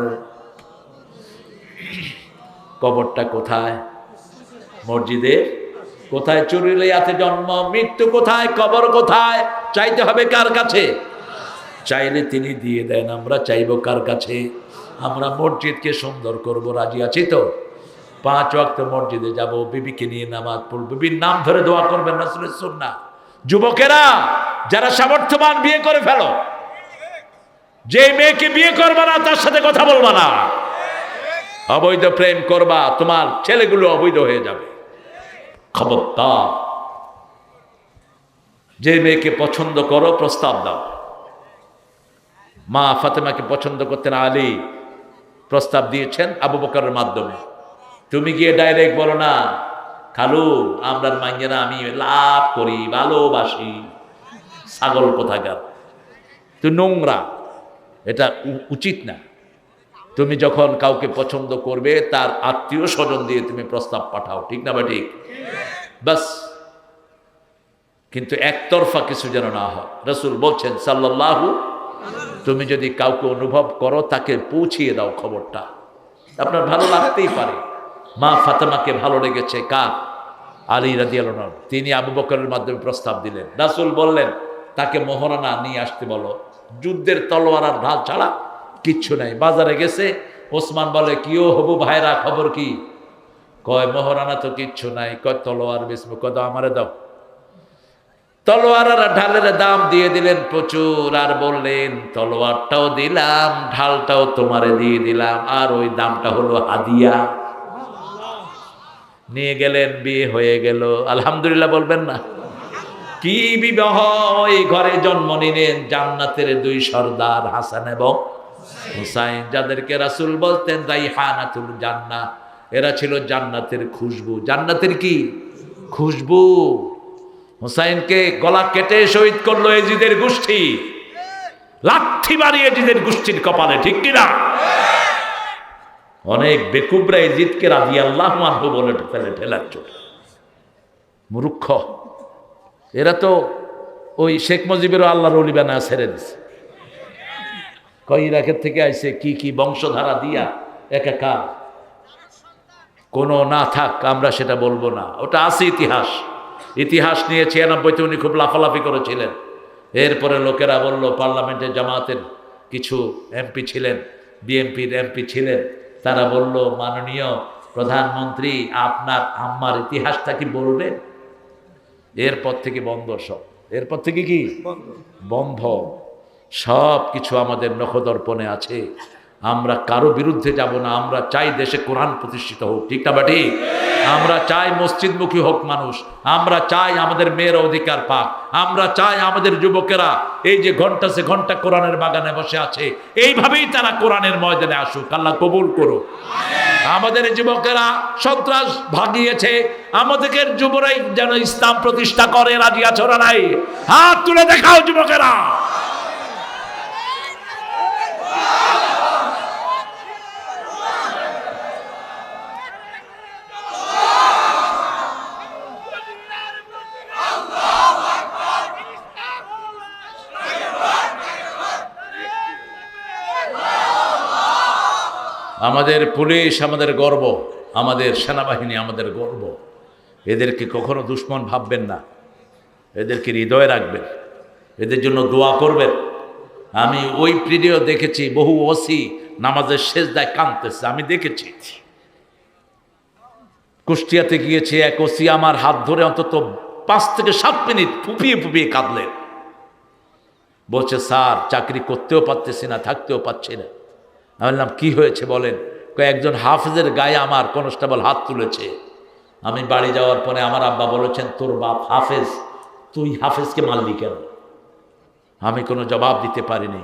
কবরটা কোথায়? মসজিদের কোথায়? চুরুলিয়াতে জন্ম, মৃত্যু কোথায়? কবর কোথায়? চাইতে হবে কার কাছে? চাইলে তিনি দিয়ে দেন। আমরা চাইবো কার কাছে? আমরা মসজিদকে সুন্দর করব, রাজি আছি তো? 5 ওয়াক্ত মসজিদে যাব, বিবিকে নিয়ে নামাজ পড়ব, বিবির নাম ধরে দোয়া করবেন, রাসূলের সুন্নাহ। যুবকেরা যারা সামর্থ্যবান, বিয়ে করে ফেলো। যে মেয়েকে বিয়ে করবা না তার সাথে কথা বলবা না। অবৈধ প্রেম করবা, তোমার ছেলেগুলো অবৈধ হয়ে যাবে। খবরদার। যে মেয়েকে পছন্দ করো প্রস্তাব দাও। মা ফাতেমাকে পছন্দ করতেন আলী, প্রস্তাব দিয়েছেন আবু বকরের মাধ্যমে। তুমি গিয়ে ডাইরেক্ট বলো না, খালু আমরার মাইয়েরা আমি লাভ করি, ভালোবাসি। ছাগল কোথাকার, তুই নোংরা, এটা উচিত না। তুমি যখন কাউকে পছন্দ করবে তার আত্মীয় স্বজন দিয়ে তুমি প্রস্তাব পাঠাও, ঠিক না বা ঠিক? বাস। কিন্তু একতরফা কিছু যেন না হয়। রাসূল বলছেন সাল্লাল্লাহু, তুমি যদি কাউকে অনুভব করো তাকে পৌঁছিয়ে দাও খবরটা। আপনার ভালো লাগতেই পারে। মা ফাতেমাকে ভালো লেগেছে কার? আলী রাদিয়াল্লাহু আনহু। তিনি আবু বকরের মাধ্যমে প্রস্তাব দিলেন। রাসূল বললেন তাকে মোহরানা নিয়ে আসতে বলো। যুদ্ধের তলোয়ার আর ঢাল ছাড়া কিচ্ছু নাই। বাজারে গেছে, ওসমান বলে কিও হবু ভাইরা, খবর কি? কয় মোহরানা তো কিচ্ছু নাই। কয় তলোয়ার বেচবো। কয় দাও আমারে দাও। তলোয়ার আর ঢালের দাম দিয়ে দিলেন প্রচুর, আর বললেন তলোয়ারটাও দিলাম, ঢালটাও তোমারে দিয়ে দিলাম, আর ওই দামটা হলো হাদিয়া। নিয়ে গেলেন, বিয়ে হয়ে গেল। আলহামদুলিল্লাহ বলবেন না? কি বিবাহ! এই ঘরে জন্ম নিলেন জান্নাতের 2 সর্দার, হাসান এবং হুসাইন, যাদেরকে রাসূল বলতেন রাইহানাতুল জান্নাহ। এরা ছিল জান্নাতের খুশবু। জান্নাতের কি খুশবু! হুসাইনকে গলা কেটে শহীদ করলো এজিদের গোষ্ঠী, লাঠি মারিয়ে এজিদের গোষ্ঠীর কপালে, ঠিক কিনা? অনেক বেকুবরা এজিদকে রাদিয়াল্লাহু আনহু বলে ঠেলাচ্ছ। মূর্খ এরা তো ওই শেখ মুজিবেরও আল্লাহর ওলি বানায় ছেড়ে দিছে। কয় ইরাকের থেকে আইছে, কি কি বংশধারা দিয়া একাকার। কোনো না থাক, আমরা সেটা বলবো না, ওটা আছে ইতিহাস। ইতিহাস নিয়ে 96-তে উনি খুব লাফালাফি করেছিলেন। এরপরে লোকেরা বলল, পার্লামেন্টে জামাতের কিছু এমপি ছিলেন, বিএনপির এমপি ছিলেন, তারা বলল মাননীয় প্রধানমন্ত্রী আপনার আম্মার ইতিহাসটা কি বলবেন? এরপর থেকে বন্ধ সব। এরপর থেকে কি বন্ধ? সব কিছু আমাদের নখদর্পণে আছে। আমরা কারো বিরুদ্ধে যাব না। আমরা চাই দেশে কোরআন প্রতিষ্ঠিত হোক, ঠিক না বাটি? আমরা চাই মসজিদমুখী হোক মানুষ। আমরা চাই আমাদের মেয়ের অধিকার পাক। আমরা চাই আমাদের যুবকেরা এই যে ঘন্টা সে ঘন্টা কোরআনের বাগানে বসে আছে, এইভাবেই তারা কোরআনের ময়দানে আসুক। আল্লাহ কবুল করুক। আমাদের যুবকেরা সন্ত্রাস ভাগিয়েছে, আমাদের যুবরাই যেন ইসলাম প্রতিষ্ঠা করে, রাজি আছো না নাই? হাত তুলে দেখাও যুবকেরা। আমাদের পুলিশ আমাদের গর্ব, আমাদের সেনাবাহিনী আমাদের গর্ব। এদেরকে কখনো দুশ্মন ভাববেন না, এদেরকে হৃদয়ে রাখবেন, এদের জন্য দোয়া করবেন। আমি ওই ভিডিও দেখেছি, বহু ওসি নামাজের সেজদায় কাঁদতেছে, আমি দেখেছি। কুষ্টিয়াতে গিয়েছি, এক ওসি আমার হাত ধরে অন্তত 5 থেকে 7 মিনিট ফুপিয়ে ফুপিয়ে কাঁদলেন। বলছে, স্যার চাকরি করতেও পারতেছি না, থাকতেও পারছি না। আমি বললাম, কি হয়েছে বলেন? একজন হাফেজের গায়ে আমার কনস্টেবল হাত তুলেছে। আমি বাড়ি যাওয়ার পরে আমার আব্বা বলেছেন, তোর বাপ হাফেজ, তুই হাফেজকে মারলি কেন? আমি কোনো জবাব দিতে পারিনি।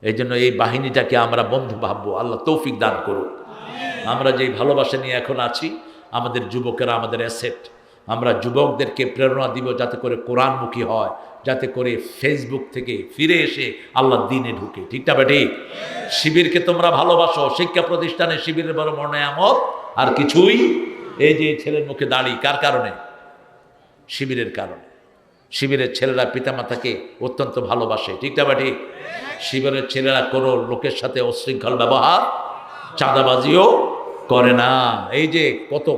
এই জন্য এই বাহিনীটাকে আমরা বন্ধু ভাববো। আল্লাহ তৌফিক দান করুক। আমরা যেই ভালোবাসা নিয়ে এখন আছি, আমাদের যুবকেরা আমাদের অ্যাসেট। আমরা যুবকদেরকে প্রেরণা দিব যাতে করে কোরআনমুখী হয়, যাতে করে ফেসবুক থেকে ফিরে এসে আল্লাহর দ্বীনে ঢুকে। ঠিক না বেটি? শিবিরকে তোমরা ভালোবাসো, শিক্ষা প্রতিষ্ঠানে শিবিরের বড় নেয়ামত আর কিছুই। এই যে ছেলের মুখে দাড়ি, কার কারণে? শিবিরের কারণে। শিবিরের ছেলেরা পিতামাতাকে অত্যন্ত ভালোবাসে। ঠিক না বেটি? শিবিরের ছেলেরা কোনো লোকের সাথে অশৃঙ্খল ব্যবহার, চাঁদাবাজিও করে না। এই যে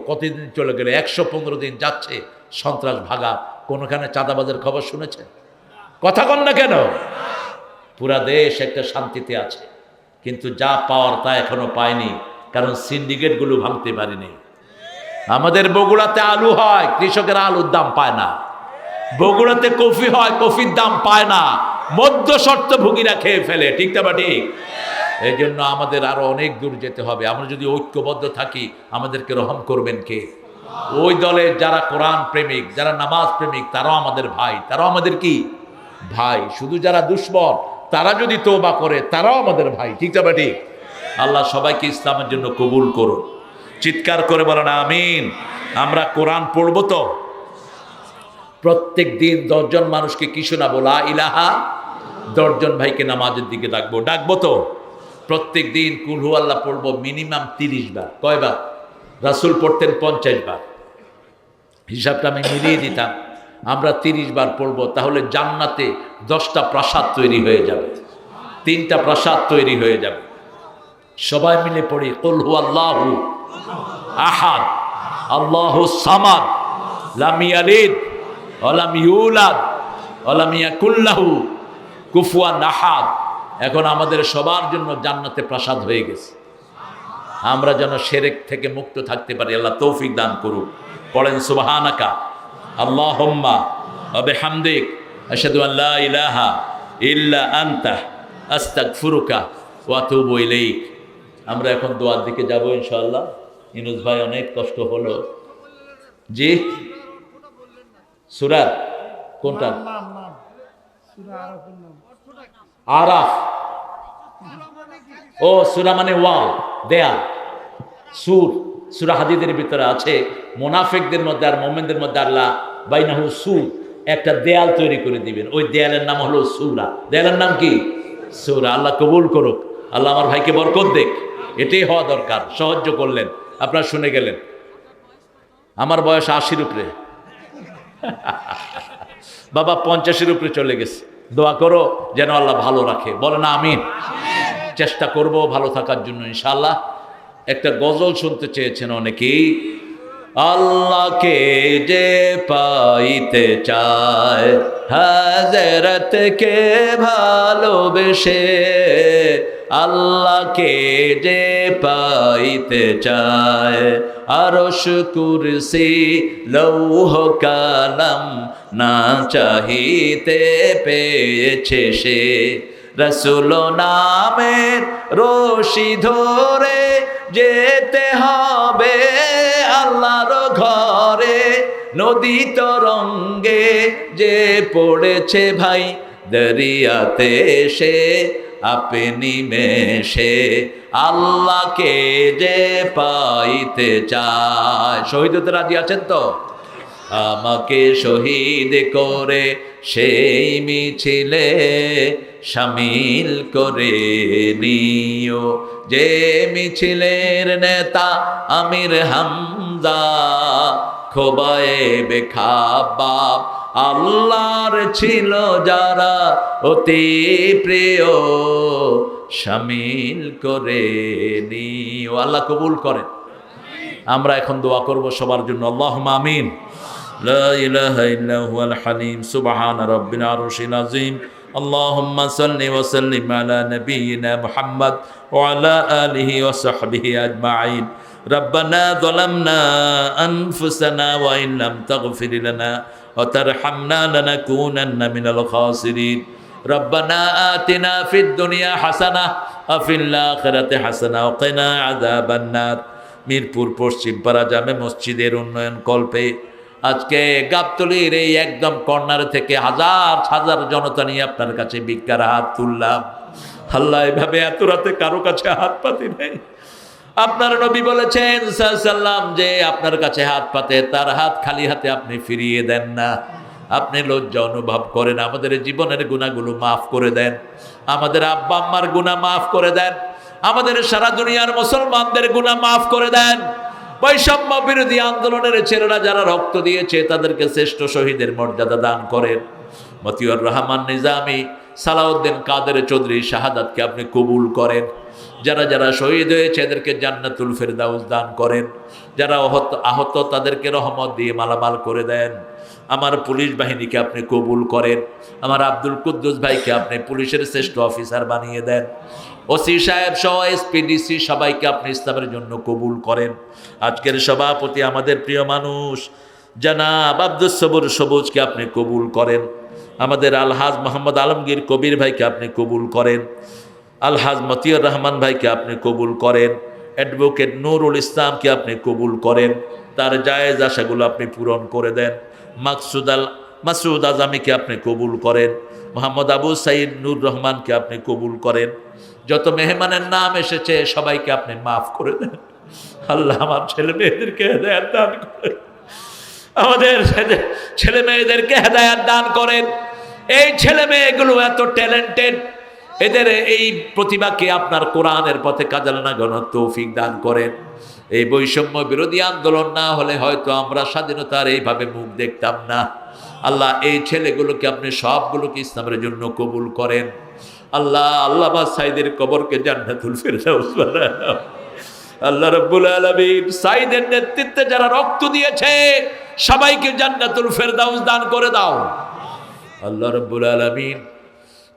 কতদিন চলে গেলে, 115 দিন যাচ্ছে সন্ত্রাস ভাগা, কোনখানে চাঁদাবাজের খবর শুনেছেন? কথা কন না কেন? পুরা দেশ একটা শান্তিতে আছে, কিন্তু যা পাওয়ার তা এখনো পায়নি, কারণ সিন্ডিকেটগুলো ভাঙতে পারিনি। আমাদের বগুড়াতে আলু হয়, কৃষকেরা আলুর দাম পায় না। বগুড়াতে কফি হয়, কফির দাম পায় না, মধ্য শর্তভোগীরা খেয়ে ফেলে। ঠিক না বা ঠিক? এই জন্য আমাদের আরো অনেক দূর যেতে হবে। আমরা যদি ঐক্যবদ্ধ থাকি, আমাদেরকে রহম করবেন কে? ওই দলে যারা কোরআন প্রেমিক, যারা নামাজ প্রেমিক, তারাও আমাদের ভাই, তারাও আমাদের কি ভাই। শুধু যারা দুশ্মন, তারা যদি তওবা করে, তারাও আমাদের ভাই। ঠিক না বা ঠিক? আল্লাহ সবাইকে ইসলামের জন্য কবুল করুন। চিৎকার করে বলেন আমিন। আমরা কোরআন পড়বো তো প্রত্যেক দিন 10 জন মানুষকে কি শোনাবো? লা ইলাহা। 10 জন ভাইকে নামাজের দিকে ডাকবো তো প্রত্যেক দিন। কুল হু আল্লাহ পড়বো মিনিমাম 30 বার। কয়বার? রাসূল পড়তেন 50 বার। হিসাবটা আমি মিলিয়ে দিতাম। আমরা 30 বার পড়বো, তাহলে জান্নাতে 10টা প্রাসাদ তৈরি হয়ে যাবে, 3টা প্রাসাদ তৈরি হয়ে যাবে। সবাই মিলে পড়ি কুল হু আল্লাহু আহাদ আল্লাহুস সামাদ লাম ইয়ালিদ ওয়া লাম ইউলাদ ওয়া লাম ইয়াকুল লাহু কুফুয়ান আহাদ। এখন আমাদের সবার জন্য জান্নাতে প্রাসাদ হয়ে গেছে। আমরা যেন শিরক থেকে মুক্ত থাকতে পারি, আল্লাহ তৌফিক দান করুক। পড়েন সুবহানাকা আল্লাহুম্মা ওয়া বিহামদিক আশহাদু আন লা ইলাহা ইল্লা আনতা আস্তাগফিরুকা ওয়া আতুবু ইলাইক। আমরা এখন দোয়ার দিকে যাব ইনশাআল্লাহ। ইউনুস ভাই অনেক কষ্ট হলো। জি, সূরা কোনটা? আরাফ। ও সূরা মানে ওয়াল, দেয়াল। সূরা হাদীদের ভিতরে আছে, মুনাফিকদের মধ্যে আর মুমিনদের মধ্যে আল্লাহ বাইনাহু সুর, একটা দেয়াল তৈরি করে দিবেন। ওই দেয়ালের নাম হলো সূরা। দেয়ালের নাম কি? সূরা। আল্লাহ কবুল করুক। আল্লাহ আমার ভাইকে বরকত দেখ। এটাই হওয়া দরকার। সাহায্য করলেন, আপনারা শুনে গেলেন। আমার বয়স 80-র উপরে, বাবা 50-এর উপরে চলে গেছে। দোয়া করো যেন আল্লাহ ভালো রাখে। বলে না আমিন। চেষ্টা করব ভালো থাকার জন্য ইনশাআল্লাহ। একটা গজল শুনতে চেয়েছেন অনেকেই। আল্লাহকে যে পাইতে চায় হযরতকে ভালোবেসে, আল্লাহকে যে পাইতে চায় আরশ কুরসি লৌহ কালাম না চাহিতে পেয়েছে সে। রসুল নামের রশি ধরে যেতে হবে আল্লাহর ঘরে। নদী তরঙ্গে যে পড়েছে ভাই দরিয়াতে সে আপনি মেশে আল্লাহকে যে পাইতে চায়। শহীদ হতে রাজি আছেন তো? আমাকে শহীদ করে সেই মিছিলে শামিল করে নিও, যে মিছিলের নেতা আমির হামজা, খোবায়েবে খাব্বাব আল্লাহর ছিল যারা অতি প্রিয়, শামিল করে নিও। আল্লাহ কবুল করেন। আমরা এখন দোয়া করব সবার জন্য। আল্লাহুম্মা আমিন। লা ইলাহা ইল্লা হুয়াল হালিম সুবহানা রাব্বিল আরশিল আযীম। আল্লাহুম্মা সাল্লি ওয়া সাল্লিম আলা নাবিয়িনা মুহাম্মদ ওয়া আলা আলিহি ওয়া সাহবিহি আজমাইন। রব্বানা যালামনা আনফুসানা ওয়া ইন লাম তাগফির লানা ওয়া তারহামনা লানাকুনান্না মিনাল খাসিরিন। রব্বানা আতিনা ফিদ দুনিয়া হাসানাহ ওয়া ফিল আখিরাতি হাসানাহ ওয়া কিনা আযাবান নার। মিরপুর পশ্চিম পাড়া জামে মসজিদের উন্নয়ন কল্পে আজকে গাবতলীর এই একদম কর্নার থেকে হাজার হাজার জনতা নিয়ে আপনার কাছে ভিক্ষার হাত তুললাম। আল্লাহ, এভাবে এত রাতে কারো কাছে হাত পাতি নেই। আপনার নবী বলেছেন সাল্লাম যে আপনার কাছে হাত পাতে তার হাত খালি হাতে আপনি ফিরিয়ে দেন না। আপনি লজ্জা অনুভব করেন। আমাদের জীবনের গুনাহগুলো মাফ করে দেন, আমাদের আব্বা আম্মার গুনাহ মাফ করে দেন, আমাদের সারা দুনিয়ার মুসলমানদের গুনাহ মাফ করে দেন। বৈষম্য বিরোধী আন্দোলনের ছেলেরা যারা রক্ত দিয়েছে তাদেরকে শ্রেষ্ঠ শহীদের মর্যাদা দান করেন। মতিউর রহমান নিজামী, সালাউদ্দিন কাদের চৌধুরী শাহাদাতকে আপনি কবুল করেন। যারা যারা শহীদ হয়েছে এদেরকে জান্নাতুল ফেরদাউস দান করেন। যারা আহত তাদেরকে রহমত দিয়ে মালামাল করে দেন। আমার পুলিশ বাহিনীকে আপনি কবুল করেন। আমার আব্দুল কুদ্দুস ভাইকে আপনি পুলিশের শ্রেষ্ঠ অফিসার বানিয়ে দেন। ওসি সাহেব সহ এসপিডিসি সবাইকে আপনি ইসলামের জন্য কবুল করেন। আজকের সভাপতি আমাদের প্রিয় মানুষ জনাব আব্দুস সবুর সবুজকে আপনি কবুল করেন। আমাদের আলহাজ মোহাম্মদ আলমগীর কবির ভাইকে আপনি কবুল করেন। আলহাজ মতিউর রহমান ভাইকে আপনি কবুল করেন। অ্যাডভোকেট নুরুল ইসলামকে আপনি কবুল করেন। তার জায়েজ আশাগুলো আপনি পূরণ করে দেন। মাসুদ আজামিকে আপনি কবুল করেন। মোহাম্মদ আবু সাইদ নূর রহমানকে আপনি কবুল করেন। যত মেহমানের নাম এসেছে সবাইকে আপনি মাফ করে দেন। আল্লাহ, আমার ছেলে মেয়েদেরকে হেদায়েত দান করেন, আমাদের ছেলে মেয়েদেরকে হেদায়েত দান করেন। এই ছেলে মেয়েগুলো এত ট্যালেন্টেড, এদের এই প্রতিভাকে আপনার কোরআনের পথে কাজে লাগানোর তৌফিক দান করেন। এই বৈষম্য বিরোধী আন্দোলন না হলে হয়তো আমরা স্বাধীনতার এইভাবে মুখ দেখতাম না। আল্লাহ, এই ছেলেগুলোকে আপনি সবগুলোকে ইসলামের জন্য কবুল করেন। আল্লাহ, আল্লামা সাইদের কবরকে জান্নাতুল ফেরদাউস বানাও। আল্লাহ রাব্বুল আলামিন সাইদের নেতৃত্বে যারা রক্ত দিয়েছে সবাইকে জান্নাতুল ফেরদাউস দান করে দাও। আল্লাহ রাব্বুল আলামিন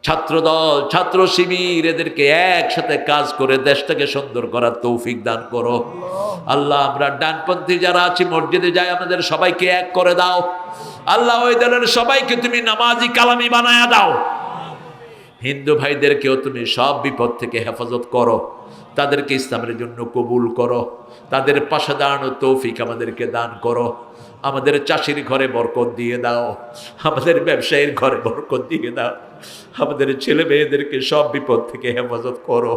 ছাত্রদল, ছাত্র শিবির এদেরকে একসাথে কাজ করে দেশটাকে সুন্দর করার তৌফিক দান করো। আল্লাহ, আমরা ডানপন্থী যারা আছি মসজিদে যাই, আমাদের সবাইকে এক করে দাও। আল্লাহ, ওই দলের সবাইকে তুমি নামাজি কালামি বানায়া দাও। হিন্দু ভাইদেরকেও তুমি সব বিপদ থেকে হেফাজত করো, তাদেরকে ইসলামের জন্য কবুল করো, তাদের পাশে দাঁড়ানোর তৌফিক আমাদেরকে দান করো। আমাদের চাষির ঘরে বরকত দিয়ে দাও, আমাদের ব্যবসায়ীর ঘরে বরকত দিয়ে দাও, আমাদের ছেলে মেয়েদেরকে সব বিপদ থেকে হেফাজত করো।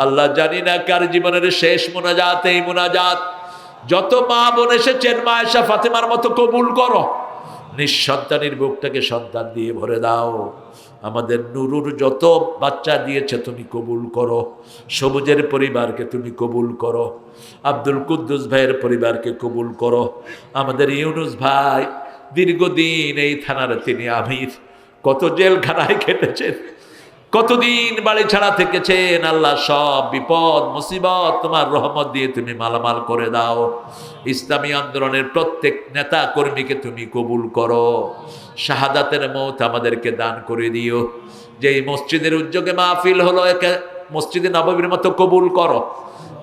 আল্লাহ, জানি না কার জীবনের শেষ মোনাজাত এই মোনাজাত। যত মা বোন এসেছেন মা আয়েশা ফাতেমার মতো কবুল করো। নিঃসন্তানের বুকটাকে সন্তান দিয়ে ভরে দাও। আমাদের নুরুর যত বাচ্চা দিয়েছে তুমি কবুল করো। সবুজের পরিবারকে তুমি কবুল করো। আব্দুল কুদ্দুস ভাইয়ের পরিবারকে কবুল করো। আমাদের ইউনুস ভাই দীর্ঘদিন এই থানার তিনি আমির, কত জেলখানায় কেটেছেন, কতদিন বাড়ি ছাড়া থেকেছেন। আল্লাহ, সব বিপদ মুসিবত তোমার রহমত দিয়ে তুমি মালামাল করে দাও। ইসলামী আন্দোলনের প্রত্যেক নেতা কর্মীকে তুমি কবুল করো। শাহাদাতের মৌত আমাদেরকে দান করে দিও। যেই মসজিদের উদ্যোগে মাহফিল হলো, একে মসজিদে নববীর মতো কবুল করো।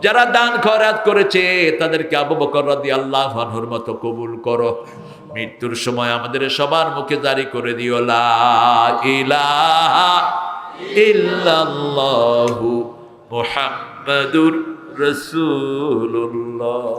যারা দান খয়রাত করেছে তাদেরকে আবু বকর রাদিয়াল্লাহু আনহুর মতো কবুল করো। মৃত্যুর সময় আমাদের সবার মুখে জারি করে দিও লা ইলাহা ইল্লাল্লাহু মুহাম্মাদুর রাসূলুল্লাহ।